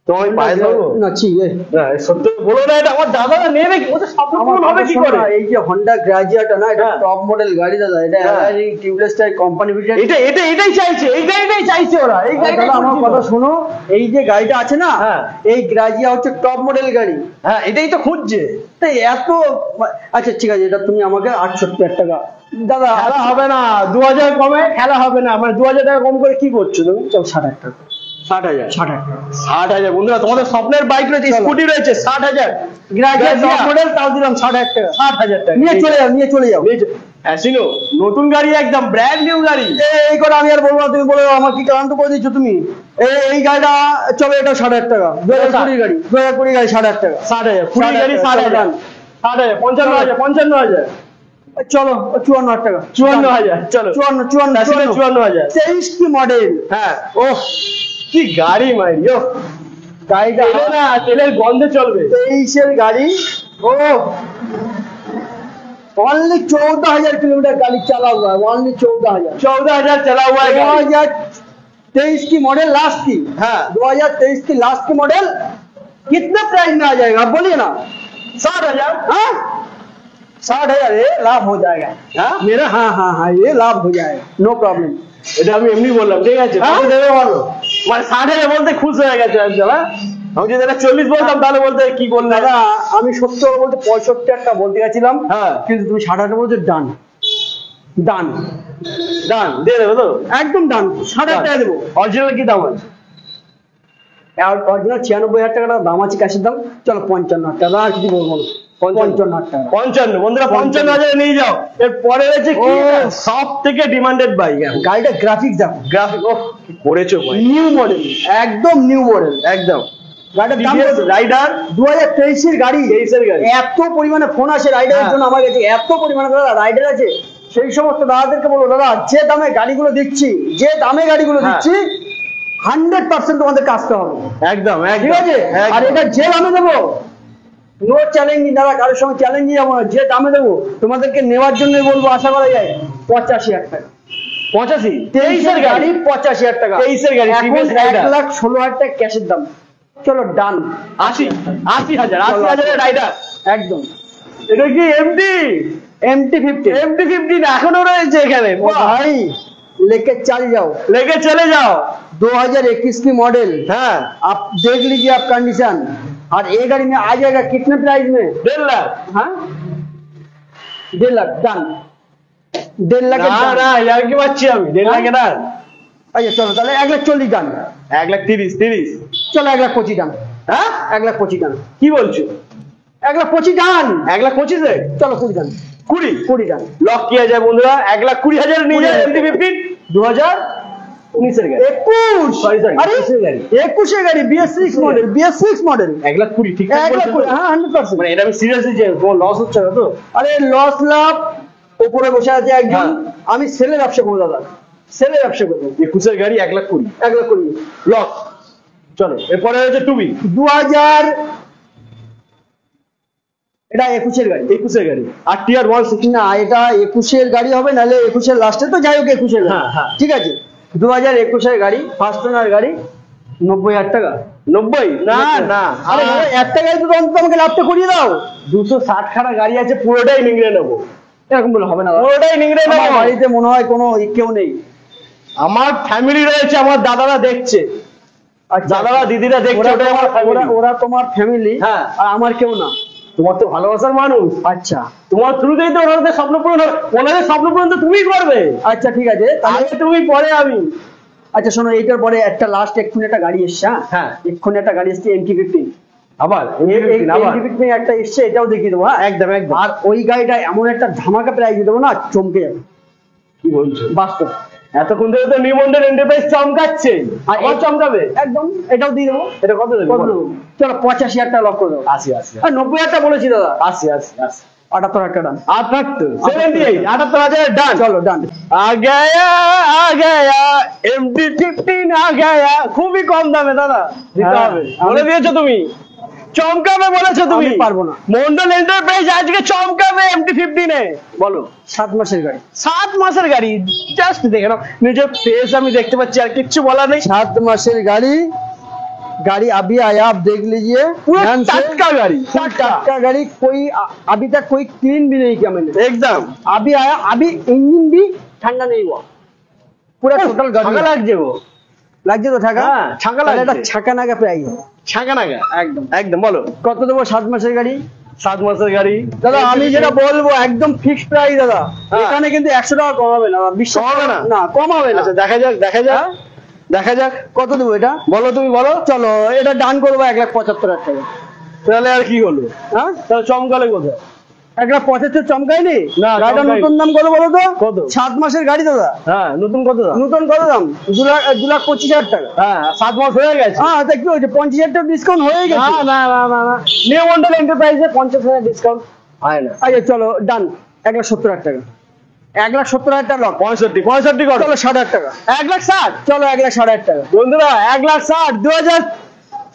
তো আমি পায়ে ধরবো না ছি না, সত্যি বলো না, এটা আমার দাদারা নেবে কি, ওদের স্বপ্ন পূরণ হবে কি করে? এই যে হন্ডা গ্রাজিয়াটা না, এটা হ্যাঁ। টপ মডেল গাড়ি দাদা, এটা হ্যাঁ। Tubeless type company build. এটাই চাইছে, এই গাড়িটাই চাইছে ওরা, এই গাড়িটা দাদা আমার কথা শোনো, এই যে গাড়িটা আছে না, হ্যাঁ। এই গ্রাজিয়া হচ্ছে টপ মডেল গাড়ি। হ্যাঁ, এটাই তো খুঁজছে। তাই এত, আচ্ছা ঠিক আছে, এটা তুমি আমাকে 68,000 টাকা দাদা। খেলা হবে না, 2,000 কমে খেলা হবে না, মানে 2,000 টাকা কম করে কি করছো তুমি? চল 60,000 টাকা। 60,000 60,000 টাকা 60,000 বন্ধুরা, তোমাদের স্বপ্নের বাইক রয়েছে, চলো। স্কুটি রয়েছে, 60,000 গ্রাজিয়া টপ Grazia। মডেল, তাও দিলাম 60,000 টাকা। 60,000 টাকা নিয়ে চলে যাও, নিয়ে চলে যাও। হ্যাঁ, শিনো, নতুন গাড়ি, একদম ব্র্যান্ড নিউ গাড়ি। এই করে আমি আর বলবো না, তুমি বলে দাও, আমার কি ক্লান্ত করে দিচ্ছ তুমি। এই গাড়িটা চলো, এটা 60,000 টাকা। 2020 গাড়ি, 2020 গাড়ি 60,000 টাকা। 60,000 কুড়ি গাড়ি, 60,000 60,000 55,000 55,000 চলো 54,000 টাকা। 54,000 চলো 54,000 23 কি মডেল। হ্যাঁ, ওহ কি গাড়ি মাইরি, ও গাড়িটা তেলে না, তেলের গন্ধে চলবে। 23-এর গাড়ি। ও অনলি 14,000 किलोमीटर गाड़ी चला हुआ है, ओनली 14,000। 14,000 चला हुआ है गाड़ी। 2023 की मॉडल लास्ट की। हाँ। 2023 की लास्ट की मॉडल कितने प्राइस में आ जाएगा आप बोलिए ना। 60,000 हाँ 60,000 ये लाभ हो जाएगा। हाँ? मेरा हाँ हाँ हाँ ये लाभ हो जाएगा, नो प्रॉब्लम। এটা আমি এমনি বললাম, ঠিক আছে? হ্যাঁ? কত দেবে বলো? মানে 60,000 বলতে খুশ হয়ে গেছে একজন। হ্যাঁ, আমি যদি এটা 40 বলতাম তাহলে বলতে কি বললে? দাদা আমি সত্যি কথা বলতে 65,000 টাকা বলতে গেছিলাম, হ্যাঁ। কিন্তু তুমি 60,000 বলছো, ডান ডান দান দিয়ে দেবে তো? একদম ডান। 60,000 টাকা দেবো। অরিজিনাল কি দাম আছে? অরিজিনাল 96,000 টাকা দাম আছে, ক্যাশের দাম। চলো 55,000 টাকা, আর কিছু বলবো না। 55,000 টাকা। 55 বন্ধুরা, 55,000 নিয়ে যাও। এর পরে রয়েছে কি, ও। সব থেকে ডিমান্ডেড বাইক। গাড়িটা গ্রাফিক্স দেখো, গ্রাফিক, ওহ কি করেছো ভাই, নিউ মডেল, একদম নিউ মডেল। একদম। গাড়িটার দাম TVS রাইডার 2023 এর গাড়ি। 23 এর গাড়ি। এত পরিমাণে ফোন আসে রাইডারের হ্যাঁ। জন্য আমার কাছে, এত পরিমাণে দাদা রাইডার আছে। সেই সমস্ত দাদাদেরকে বলবো, দাদা যে দামে গাড়িগুলো দিচ্ছি, যে দামে গাড়িগুলো হ্যাঁ। দিচ্ছি 100% তোমাদের আসতে হবে, একদম ঠিক আছে? আর এটা যে দামে দেবো, নো চ্যালেঞ্জ দাদা, কারোর সঙ্গে চ্যালেঞ্জ যাবো না, যে দামে দেবো তোমাদেরকে নেওয়ার জন্য বলবো, আশা করা যায় 85,000 টাকা। 85 23 এর গাড়ি, 85,000 টাকা। 23 এর গাড়ি, এখন TVS রাইডার। 1,16,000 টাকা ক্যাশের দাম। চলো ডান। 80,000 এর রাইডার। একদম এটা কি এমটি? MT-50 MT-50 না, এখনো রয়েছে এখানে। বাহ, भाई लेके चल जाओ। লেগে चले जाओ। 2021 की मॉडल, हाँ, आप देख लीजिए आप कंडीशन, और ये गाड़ी में आ जाएगा कितने प्राइस में। 1.5 लाख। हाँ 1.5 लाख डन। 1.5 लाख না না, ইয়ার কি পাচ্ছি আমি 1.5 লাখে না। আচ্ছা চলো তাহলে 1,40,000 ডান। 1,30,000 চলো 1,25,000 ডান। হ্যাঁ 1,25,000 ডান। কি বলছো? 1,25,000 ডান। 1,25,000 চলো 20 ডান। 20 ডান। লক কি আছে বন্ধুরা? 1,20,000 নিয়ে যায় MT-15 2019 এর গাড়ি। 21 Sorry, আরে 21 এর গাড়ি। 21 এর গাড়ি BS6 মডেল, BS6 মডেল। 1,20,000 ঠিক ঠাক বলছো তো? হ্যাঁ 100%। মানে এটা আমি সিরিয়াসলি যে তোমার লস হচ্ছে না তো? আরে লস লাভ উপরে বসে আছে একজন, হ্যাঁ। আমি সেলের ব্যবসা করবো দাদা, সেলের ব্যবসা করবো। 21 এর গাড়ি 1,20,000 1,20,000 লক। চলো এরপরে হচ্ছে 2B 2000, এটা 21 এর গাড়ি। 21 এর গাড়ি আর টিয়ার 160 না এটা 21 এর গাড়ি হবে, নাহলে 21 এর লাস্টে তো যাই হোক 21 এর গাড়ি। হ্যাঁ, হ্যাঁ। ঠিক আছে 2021 এর গাড়ি, ফার্স্ট ওনার গাড়ি, 90,000 টাকা। 90 না না আরে বাবা, একটা গাড়ি তো অন্তত আমাকে লাভটা করিয়ে দাও। 260 খানা গাড়ি আছে, পুরোটাই নিংড়ে নেবো। এরকম বলে হবে না দাদা। পুরোটাই নিংড়ে আমার নেবো। বাড়িতে মনে হয় কোনো কেউ নেই। আমার ফ্যামিলি রয়েছে, আমার দাদারা দেখছে, দাদারা দিদিরা দেখছে, ওরা ওটাই আমার family। ওরা তোমার ফ্যামিলি, হ্যাঁ। আর আমার কেউ না। তোমার তো ভালোবাসার মানুষ, আচ্ছা তোমার থ্রুতেই তো ওনাদের স্বপ্ন পূরণ হবে। ওনাদের স্বপ্ন পূরণ তো তুমিই করবে, আচ্ছা ঠিক আছে তাহলে। আগে তুমি পরে আমি। আচ্ছা শোনো, এইটার পরে একটা লাস্ট এক্ষুনি একটা গাড়ি এসছে। হ্যাঁ। এক্ষুনি একটা গাড়ি এসছে MT-15। আবার MT-15 একটা এসছে, এটাও দেখিয়ে দেবো। হ্যাঁ একদম একদম। আর ওই গাড়িটা এমন একটা ধামাকা প্রাইস দেবো না, চমকে যাবে কি বলছো? বাস্তব। এতক্ষণ ধরে তো নিউ মন্ডল এন্টারপ্রাইজ চমকাচ্ছে, আর আবার চমকাবে। একদম এটাও দিয়ে দেবো। এটা কত দেবে? কত দেবো? চলো 85,000 টাকা লক করে দেবো। 80 আর 90,000 টাকা বলেছি দাদা। 80 78,000 টাকা ডান। 78 ডান। চলো ডান। आ गया MT-15 आ गया। খুবই কম দামে দাদা দিতে হ্যাঁ, হবে, বলে দিয়েছো তুমি, চমকাবে বলেছো তুমি। আমি পারবো না। মন্ডল এন্টারপ্রাইজ আজকে চমকাবে MT-15 এ। বলো 7 মাসের গাড়ি। 7 মাসের গাড়ি, জাস্ট দেখে নাও, নিজের ফেস আমি দেখতে পাচ্ছি, আর কিচ্ছু বলার নেই। 7 মাসের গাड़ी, गाड़ी अभी आया, आप देख लीजिए। पूरा ध्यान से। टटका गाड़ी, टटका गाड़ी, कोई अभी तक कोई क्लीन भी नहीं किया मैंने। एकदम अभी आया, अभी इंजन भी ठंडा नहीं हुआ, पूरा टोटल गाड़ी ছাকা লাগছে গো। লাগছে তো ঠাকা। হ্যাঁ, ছাকা তাহলে এটা লাগছে। ছাকা নাগা প্রাইস। ছাকা নাগা একদম। একদম। বলো কত দেবো 7 মাসের গাড়ি? 7 মাসের গাড়ি দাদা আমি যেটা বলবো একদম ফিক্সড প্রাইস দাদা। হ্যাঁ। এখানে কিন্তু 100 টাকা কম হবে না, বিশ্বাস কমাবে না? না কম হবে না। আচ্ছা দেখা যাক, দেখা যাক, দেখা যাক। কত দেবো এটা? বলো তুমি বলো। চলো এটা ডান করবো 1,75,000 টাকা। তাহলে আর কি হলো? হ্যাঁ তাহলে চমকালে কোথায়? 1,75,000 চমকায়নি? না, গাড়িটার চমকায়নি। নতুন দাম কত বলো তো? কত? 7 মাসের গাড়ি দাদা। হ্যাঁ, নতুন কত দাম? নতুন কত দাম? 2,25,000 টাকা। হ্যাঁ, 7 মাস হয়ে গেছে। হ্যাঁ তা কি হয়েছে, 50,000 টাকা ডিসকাউন্ট হয়ে না গেছে। না না না না, নিউ মন্ডল এন্টারপ্রাইজে 50,000 ডিসকাউন্ট হয় না। আচ্ছা চলো ডান 1,70,000 টাকা। 1,70,000 টাকা লক। 65 করো। চলো 60,000 টাকা। 1,60,000 চলো 1,60,000 টাকা। বন্ধুরা, 1,60,000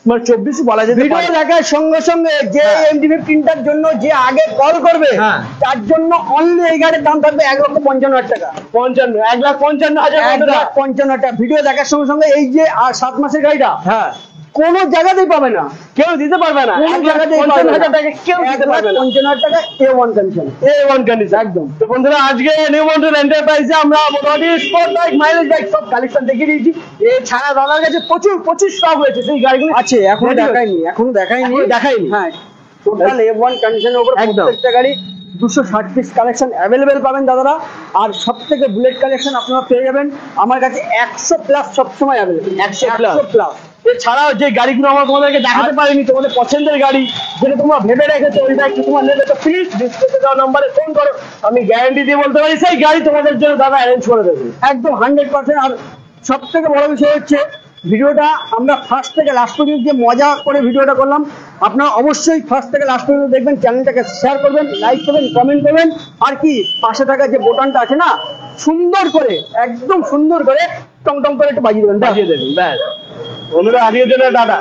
2024 বলা যেতে ভিডিও পারে। দেখার সঙ্গে সঙ্গে যে হ্যাঁ। MT-15টার জন্য যে আগে কল করবে, হ্যাঁ। তার জন্য অনলি এই গাড়ির দাম থাকবে 1,55,000 টাকা। 1,55,000 বন্ধুরা। 1,55,000 টাকা। ভিডিও দেখার সঙ্গে সঙ্গে এই যে 7 মাসের গাড়িটা হ্যাঁ, কোনো জায়গাতেই পাবে না, কেউ দিতে পারবে না। কোনো জায়গাতেই পাবে না। 1,55,000 টাকা কেউ দিতে পারবে না। 1,55,000 টাকা A1 কন্ডিশন। A1 কন্ডিশন একদম। তো বন্ধুরা, আজকে নিউ মন্ডল এন্টারপ্রাইজে আমরা মোটামুটি স্পোর্ট বাইক, মাইলেজ বাইক সব কালেকশন দেখিয়ে দিয়েছি। এছাড়া দাদার কাছে প্রচুর স্টক হয়েছে, সেই গাড়িগুলো আছে এখনো ready দেখাইনি, এখনো দেখাইনি। এখনো দেখাইনি। হ্যাঁ টোটাল A1 কন্ডিশনের উপর একদম। প্রত্যেকটা গাড়ি 260 পিস কালেকশন অ্যাভেলেবেল পাবেন দাদারা। আর সব থেকে বুলেট কালেকশন আপনারা পেয়ে যাবেন আমার কাছে 100 প্লাস সবসময় অ্যাভেলেবেল। 100 প্লাস। এছাড়াও যে গাড়িগুলো আমরা তোমাদেরকে দেখাতে পারিনি, তোমাদের পছন্দের গাড়ি যেটা তোমরা ভেবে রেখেছো ওই বাইকটা তোমার নেবে, তো প্লিজ ডিসপ্লেতে দেওয়া নম্বরে ফোন করো। আমি গ্যারান্টি দিয়ে বলতে পারি সেই গাড়ি তোমাদের জন্য দাদা অ্যারেঞ্জ করে দেবে একদম 100%। আর সব থেকে বড় বিষয় হচ্ছে ভিডিওটা আমরা ফার্স্ট থেকে লাস্ট পর্যন্ত যে মজা করে ভিডিওটা করলাম, আপনারা অবশ্যই ফার্স্ট থেকে লাস্ট পর্যন্ত দেখবেন। চ্যানেলটাকে শেয়ার করবেন, লাইক করবেন, কমেন্ট করবেন। আর কি পাশে থাকা যে বোতামটা আছে না, সুন্দর করে একদম সুন্দর করে টং টং করে একটু বাজিয়ে দেবেন। বাজিয়ে দেবেন। ব্যাস বন্ধুরা, আজকের জন্য টাটা।